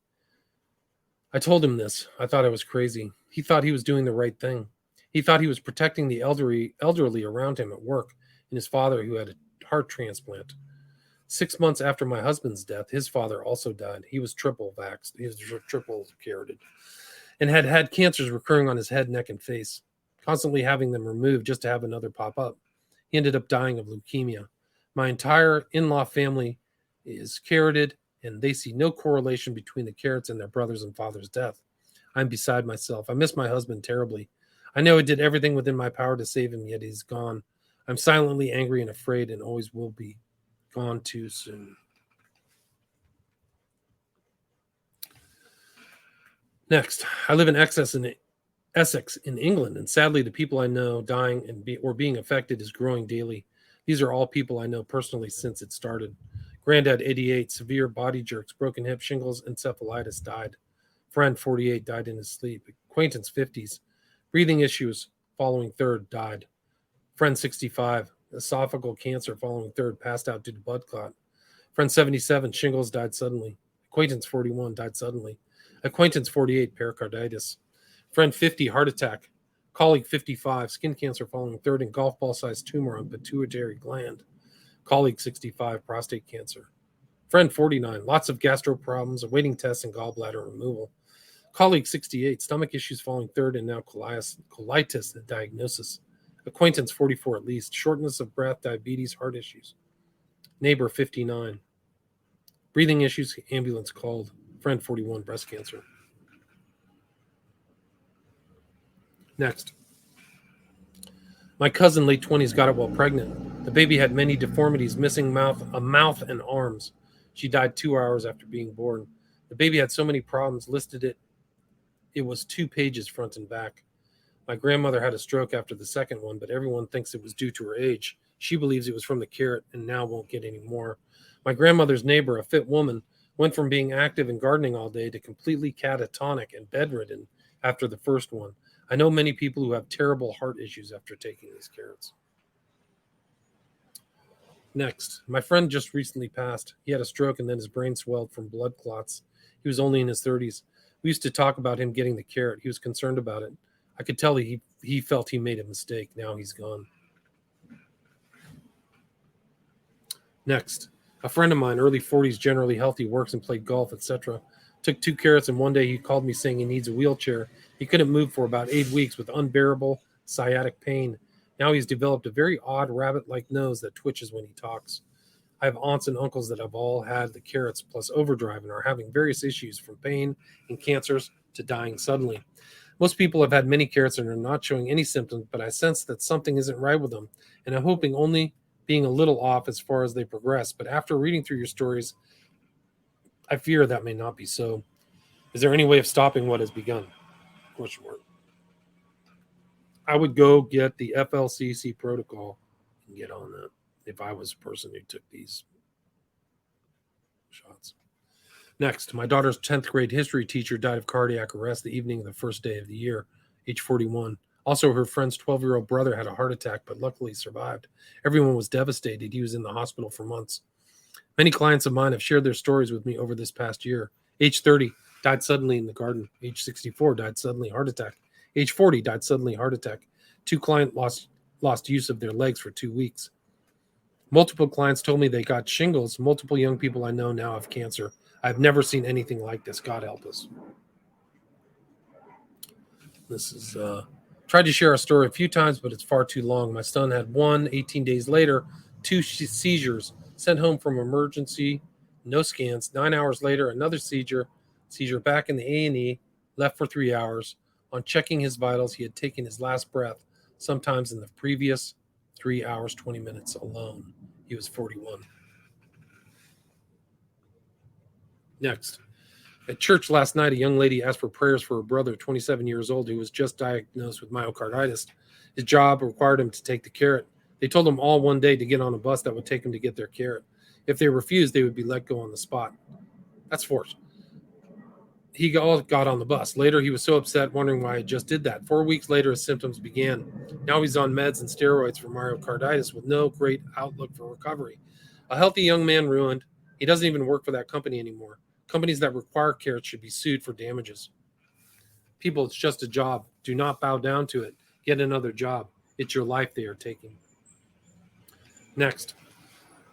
I told him this. I thought I was crazy. He thought he was doing the right thing. He thought he was protecting the elderly around him at work and his father who had a heart transplant. 6 months after my husband's death, his father also died. He was triple vaxxed. He was triple carotid and had had cancers recurring on his head, neck, and face, constantly having them removed just to have another pop up. He ended up dying of leukemia. My entire in-law family is carotid, and they see no correlation between the carrots and their brother's and father's death. I'm beside myself. I miss my husband terribly. I know I did everything within my power to save him, yet he's gone. I'm silently angry and afraid and always will be. Gone too soon. Next, I live in Essex in England, and sadly the people I know dying or being affected is growing daily. These are all people I know personally since it started. Granddad, 88, severe body jerks, broken hip, shingles, encephalitis, died. Friend, 48, died in his sleep. Acquaintance, 50s, breathing issues following third, died. Friend, 65, esophageal cancer following third, passed out due to blood clot. Friend, 77, shingles, died suddenly. Acquaintance, 41, died suddenly. Acquaintance, 48, pericarditis. Friend, 50, heart attack. Colleague, 55, skin cancer following third and golf ball-sized tumor on pituitary gland. Colleague, 65, prostate cancer. Friend, 49, lots of gastro problems, awaiting tests and gallbladder removal. Colleague, 68, stomach issues following third and now colitis diagnosis. Acquaintance, 44 at least, shortness of breath, diabetes, heart issues. Neighbor, 59. Breathing issues, ambulance called. Friend, 41, breast cancer. Next. My cousin, late 20s, got it while pregnant. The baby had many deformities, missing a mouth and arms. She died 2 hours after being born. The baby had so many problems, it was 2 pages front and back. My grandmother had a stroke after the second one, but everyone thinks it was due to her age. She believes it was from the carrot and now won't get any more. My grandmother's neighbor, a fit woman, went from being active and gardening all day to completely catatonic and bedridden after the first one. I know many people who have terrible heart issues after taking these carrots. Next, my friend just recently passed. He had a stroke and then his brain swelled from blood clots. He was only in his 30s. We used to talk about him getting the carrot. He was concerned about it. I could tell he felt he made a mistake. Now he's gone. Next, a friend of mine, early 40s, generally healthy, works and played golf, etc. Took 2 carrots, and one day he called me saying he needs a wheelchair. He couldn't move for about 8 weeks with unbearable sciatic pain. Now he's developed a very odd rabbit-like nose that twitches when he talks. I have aunts and uncles that have all had the carrots plus overdrive and are having various issues from pain and cancers to dying suddenly. Most people have had many carrots and are not showing any symptoms, but I sense that something isn't right with them, and I'm hoping only being a little off as far as they progress. But after reading through your stories, I fear that may not be so. Is there any way of stopping what has begun? Question mark. I would go get the FLCC protocol and get on that if I was a person who took these shots. Next, my daughter's 10th grade history teacher died of cardiac arrest the evening of the first day of the year, age 41. Also, her friend's 12-year-old brother had a heart attack, but luckily survived. Everyone was devastated. He was in the hospital for months. Many clients of mine have shared their stories with me over this past year. Age 30, died suddenly in the garden. Age 64, died suddenly, heart attack. Age 40, died suddenly, heart attack. 2 clients lost use of their legs for 2 weeks. Multiple clients told me they got shingles. Multiple young people I know now have cancer. I've never seen anything like this. God help us. This is tried to share our story a few times, but it's far too long. My son had 18 days later, 2 seizures, sent home from emergency, no scans. 9 hours later, another seizure back in the A&E, left for 3 hours. On checking his vitals, he had taken his last breath sometimes in the previous 3 hours, 20 minutes alone. He was 41. Next, At church last night, a young lady asked for prayers for her brother, 27 years old, who was just diagnosed with myocarditis. His job required him to take the carrot. They told him all one day to get on a bus that would take him to get their carrot. If they refused, they would be let go on the spot. That's force. He got on the bus. Later, he was so upset, wondering why I just did that. 4 weeks later, his symptoms began. Now he's on meds and steroids for myocarditis with no great outlook for recovery. A healthy young man ruined. He doesn't even work for that company anymore. Companies that require carrots should be sued for damages. People, it's just a job. Do not bow down to it. Get another job. It's your life they are taking. Next.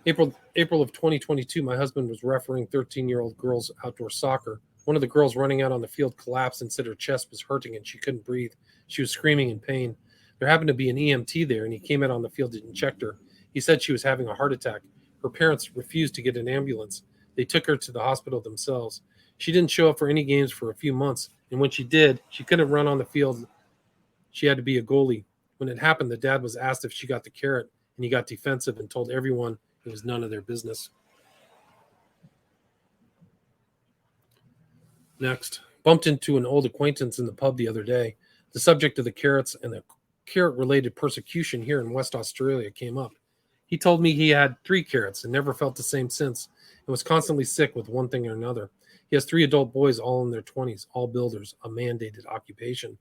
April of 2022, my husband was refereeing 13-year-old girls outdoor soccer. One of the girls running out on the field collapsed and said her chest was hurting and she couldn't breathe. She was screaming in pain. There happened to be an EMT there, and he came out on the field and checked her. He said she was having a heart attack. Her parents refused to get an ambulance. They took her to the hospital themselves. She didn't show up for any games for a few months, and when she did, she couldn't run on the field. She had to be a goalie. When it happened, the dad was asked if she got the carrot, and he got defensive and told everyone it was none of their business. Next, bumped into an old acquaintance in the pub the other day. The subject of the carrots and the carrot-related persecution here in West Australia came up. He told me he had 3 carrots and never felt the same since, and was constantly sick with one thing or another. He has 3 adult boys, all in their 20s, all builders, a mandated occupation.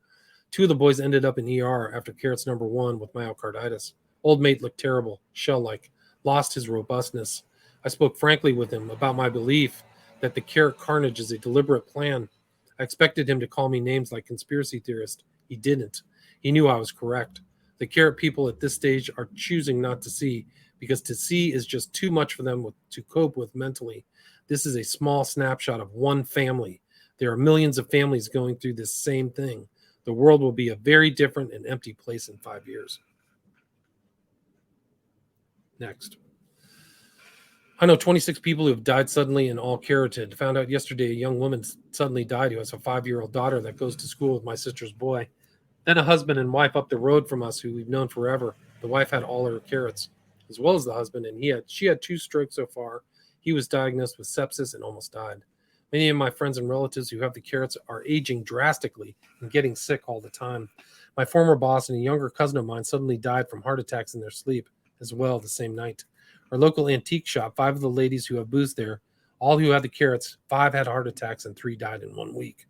2 of the boys ended up in ER after carrots number 1 with myocarditis. Old mate looked terrible, shell-like, lost his robustness. I spoke frankly with him about my belief that the carrot carnage is a deliberate plan. I expected him to call me names like conspiracy theorist. He didn't. He knew I was correct. The carrot people at this stage are choosing not to see, because to see is just too much for them to cope with mentally. This is a small snapshot of one family. There are millions of families going through this same thing. The world will be a very different and empty place in 5 years. Next. I know 26 people who have died suddenly and all carotid. Found out yesterday a young woman suddenly died who has a 5-year-old daughter that goes to school with my sister's boy. Then a husband and wife up the road from us who we've known forever. The wife had all her carrots, as well as the husband, and she had 2 strokes so far. He was diagnosed with sepsis and almost died. Many of my friends and relatives who have the carrots are aging drastically and getting sick all the time. My former boss and a younger cousin of mine suddenly died from heart attacks in their sleep as well the same night. Our local antique shop, 5 of the ladies who have booths there, all who had the carrots, 5 had heart attacks and 3 died in 1 week.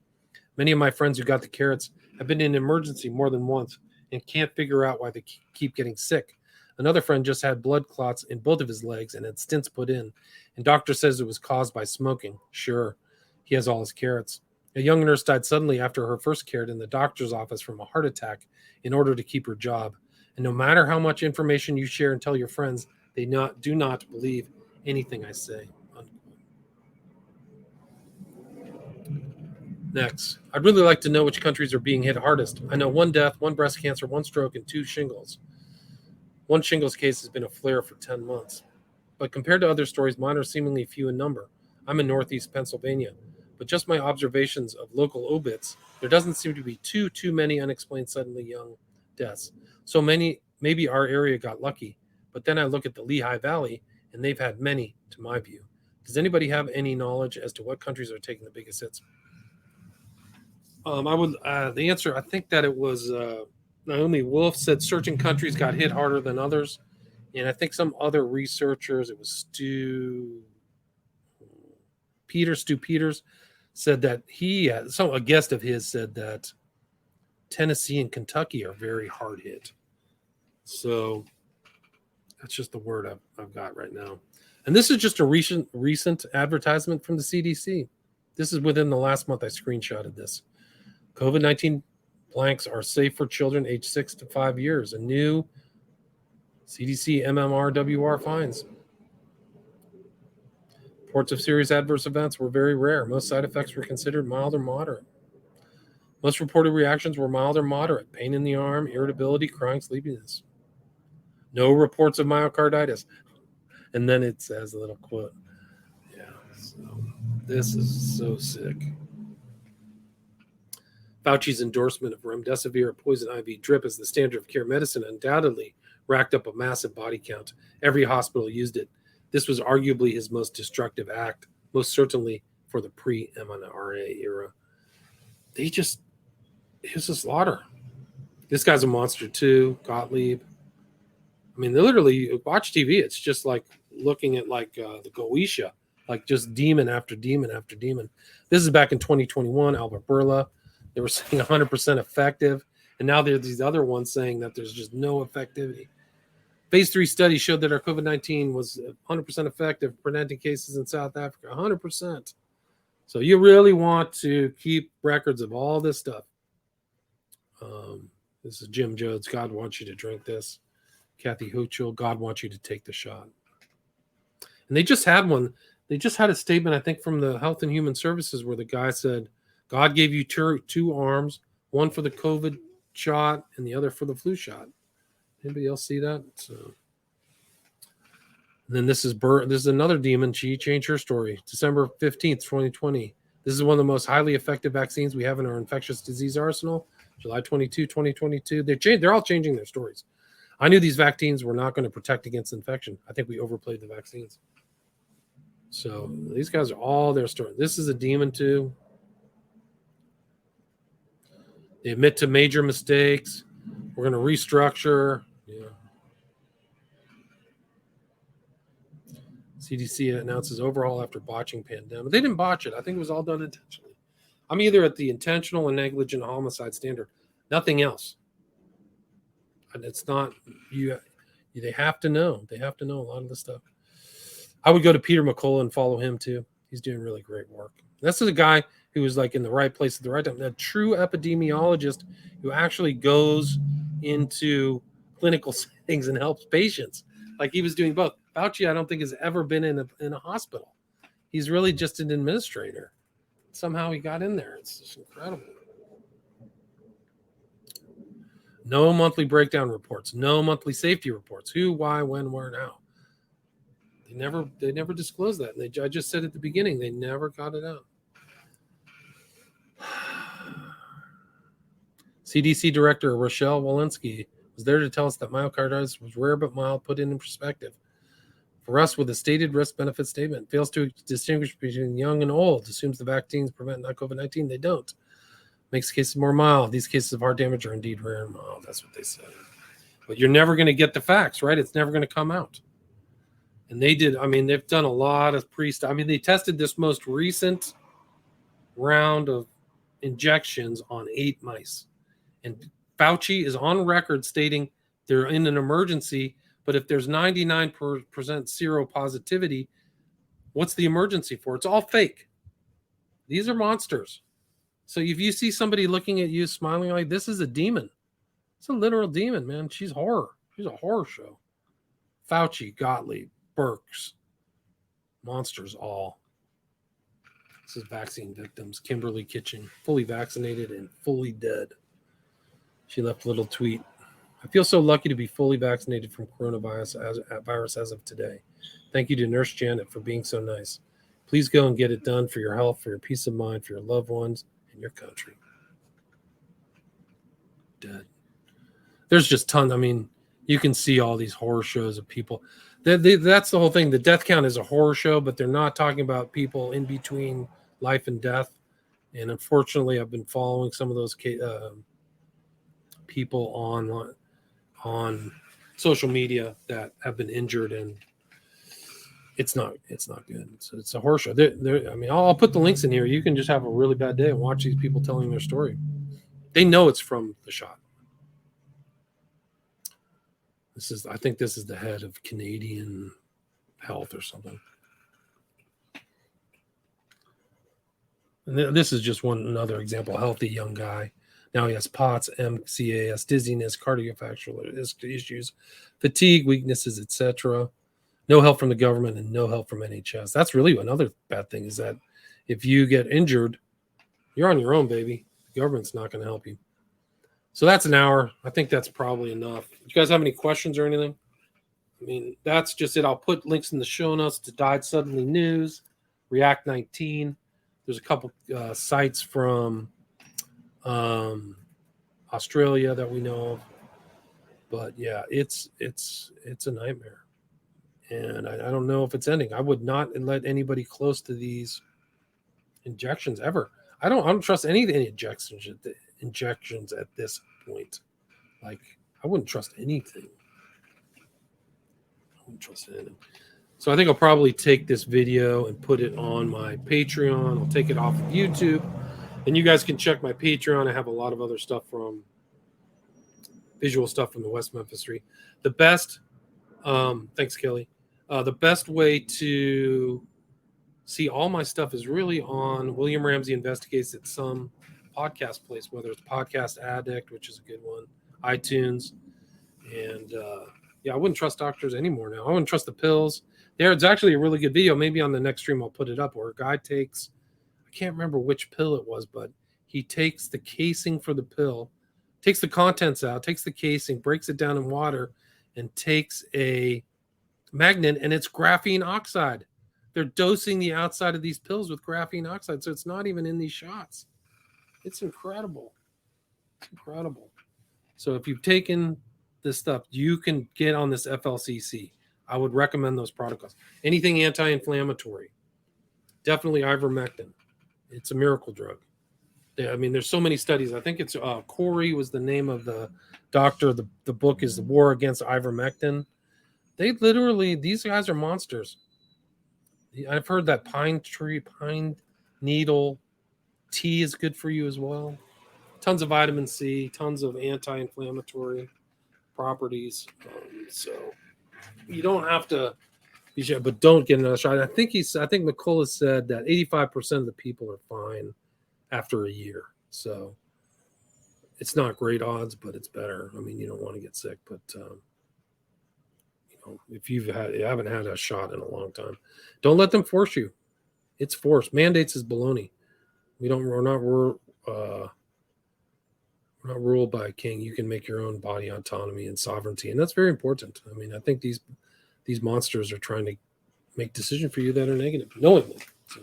Many of my friends who got the carrots have been in emergency more than once and can't figure out why they keep getting sick. Another friend just had blood clots in both of his legs and had stents put in, and doctor says it was caused by smoking. Sure, he has all his carrots. A young nurse died suddenly after her first carrot in the doctor's office from a heart attack in order to keep her job. And no matter how much information you share and tell your friends, they do not believe anything I say. Next, I'd really like to know which countries are being hit hardest. I know 1 death, 1 breast cancer, 1 stroke, and 2 shingles. 1 shingles case has been a flare for 10 months. But compared to other stories, mine are seemingly few in number. I'm in Northeast Pennsylvania, but just my observations of local obits, there doesn't seem to be too many unexplained suddenly young deaths. So maybe our area got lucky. But then I look at the Lehigh Valley, and they've had many, to my view. Does anybody have any knowledge as to what countries are taking the biggest hits? The answer, I think that it was Naomi Wolf said certain countries got hit harder than others. And I think some other researchers, it was Stu Peters, said that a guest of his said that Tennessee and Kentucky are very hard hit. So that's just the word I've got right now. And this is just a recent advertisement from the CDC. This is within the last month I screenshotted this. COVID-19 blanks are safe for children aged 6 to 5 years. A new CDC MMRWR finds. Reports of serious adverse events were very rare. Most side effects were considered mild or moderate. Most reported reactions were mild or moderate. Pain in the arm, irritability, crying, sleepiness. No reports of myocarditis. And then it says a little quote. Yeah, so this is so sick. Fauci's endorsement of remdesivir, a poison IV drip, as the standard of care medicine undoubtedly racked up a massive body count. Every hospital used it. This was arguably his most destructive act. Most certainly, for the pre-mRNA era. It was a slaughter. This guy's a monster too, Gottlieb. I mean, they literally watch TV. It's just like looking at like the Goetia, like just demon after demon after demon. This is back in 2021, Albert Bourla. They were saying 100% effective. And now there's these other ones saying that there's just no effectivity. Phase 3 study showed that our COVID-19 was 100% effective, preventing cases in South Africa, 100%. So you really want to keep records of all this stuff. This is Jim Jones. God wants you to drink this. Kathy Hochul, God wants you to take the shot. And they just had one. They just had a statement, I think, from the Health and Human Services where the guy said, God gave you two arms, one for the COVID shot and the other for the flu shot. Anybody else see that? So, and then this is another demon. She changed her story. December 15th, 2020. This is one of the most highly effective vaccines we have in our infectious disease arsenal. July 22, 2022. They're all changing their stories. I knew these vaccines were not going to protect against infection. I think we overplayed the vaccines. So these guys are all their story. This is a demon too. They admit to major mistakes. We're going to restructure. Yeah. CDC announces overhaul after botching pandemic. They didn't botch it. I think it was all done intentionally. I'm either at the intentional and negligent homicide standard. Nothing else. And it's not you. They have to know. They have to know a lot of this stuff. I would go to Peter McCullough and follow him too. He's doing really great work. This is a guy who was like in the right place at the right time. A true epidemiologist who actually goes into clinical settings and helps patients. Like he was doing both. Fauci, I don't think has ever been in a hospital. He's really just an administrator. Somehow he got in there. It's just incredible. No monthly breakdown reports. No monthly safety reports. Who, why, when, where, and how. They never disclosed that. And I just said at the beginning, they never got it out. CDC Director Rochelle Walensky was there to tell us that myocarditis was rare but mild, put in perspective. For us, with a stated risk-benefit statement, fails to distinguish between young and old, assumes the vaccines prevent COVID-19. They don't. Makes cases more mild. These cases of heart damage are indeed rare and mild. That's what they said. But you're never going to get the facts, right? It's never going to come out. And they did. I mean, they've done a lot of they tested this most recent round of injections on 8 mice. And Fauci is on record stating they're in an emergency, but if there's 99% seropositivity, what's the emergency for? It's all fake. These are monsters. So if you see somebody looking at you smiling like this is a demon. It's a literal demon, man. She's horror. She's a horror show. Fauci, Gottlieb, Birx, monsters all. This is vaccine victims. Kimberly Kitchen, fully vaccinated and fully dead. She left a little tweet. I feel so lucky to be fully vaccinated from coronavirus as of today. Thank you to Nurse Janet for being so nice. Please go and get it done for your health, for your peace of mind, for your loved ones, and your country. Dead. There's just tons. I mean, you can see all these horror shows of people. That's the whole thing. The death count is a horror show, but they're not talking about people in between life and death. And unfortunately, I've been following some of those people on social media that have been injured, and it's not good. It's a horror show. I mean, I'll put the links in here. You can just have a really bad day and watch these people telling their story. They know it's from the shot. I think this is the head of Canadian Health or something. And this is just another example. Healthy young guy. Now he has POTS, MCAS, dizziness, cardiovascular issues, fatigue, weaknesses, etc. No help from the government and no help from NHS. That's really another bad thing, is that if you get injured, you're on your own, baby. The government's not going to help you. So that's an hour. I think that's probably enough. Do you guys have any questions or anything? I mean, that's just it. I'll put links in the show notes to Died Suddenly News, React 19. There's a couple sites from Australia that we know of. But yeah, it's a nightmare. And I don't know if it's ending. I would not let anybody close to these injections ever. I don't trust any of the injections at this point. Like, I wouldn't trust anything. I wouldn't trust anything. So I think I'll probably take this video and put it on my Patreon. I'll take it off of YouTube. And you guys can check my Patreon. I have a lot of other stuff from visual stuff from the West Memphis 3. The best, thanks, Kelly. The best way to see all my stuff is really on William Ramsey Investigates at some podcast place, whether it's Podcast Addict, which is a good one, iTunes. And I wouldn't trust doctors anymore now. I wouldn't trust the pills. It's actually a really good video. Maybe on the next stream I'll put it up, where a guy takes, I can't remember which pill it was, but he takes the casing for the pill, takes the contents out, takes the casing, breaks it down in water, and takes a magnet, and it's graphene oxide. They're dosing the outside of these pills with graphene oxide, so it's not even in these shots. It's incredible. It's incredible. So if you've taken this stuff, you can get on this FLCC. I would recommend those protocols. Anything anti-inflammatory, definitely ivermectin. It's a miracle drug. I mean, there's so many studies. I think it's Corey was the name of the doctor. The book is The War Against Ivermectin. These guys are monsters. I've heard that pine needle tea is good for you as well. Tons of vitamin C, tons of anti-inflammatory properties. So you don't have to be sure, but don't get another shot. I think McCullough said that 85% of the people are fine after a year. So it's not great odds, but it's better. I mean, you don't want to get sick, but if you haven't had a shot in a long time, don't let them force you. It's forced. Mandates is baloney. We're not ruled by a king. You can make your own body autonomy and sovereignty, and that's very important. I mean, I think these monsters are trying to make decisions for you that are negative, knowingly. So,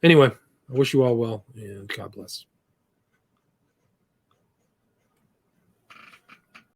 anyway, I wish you all well, and God bless.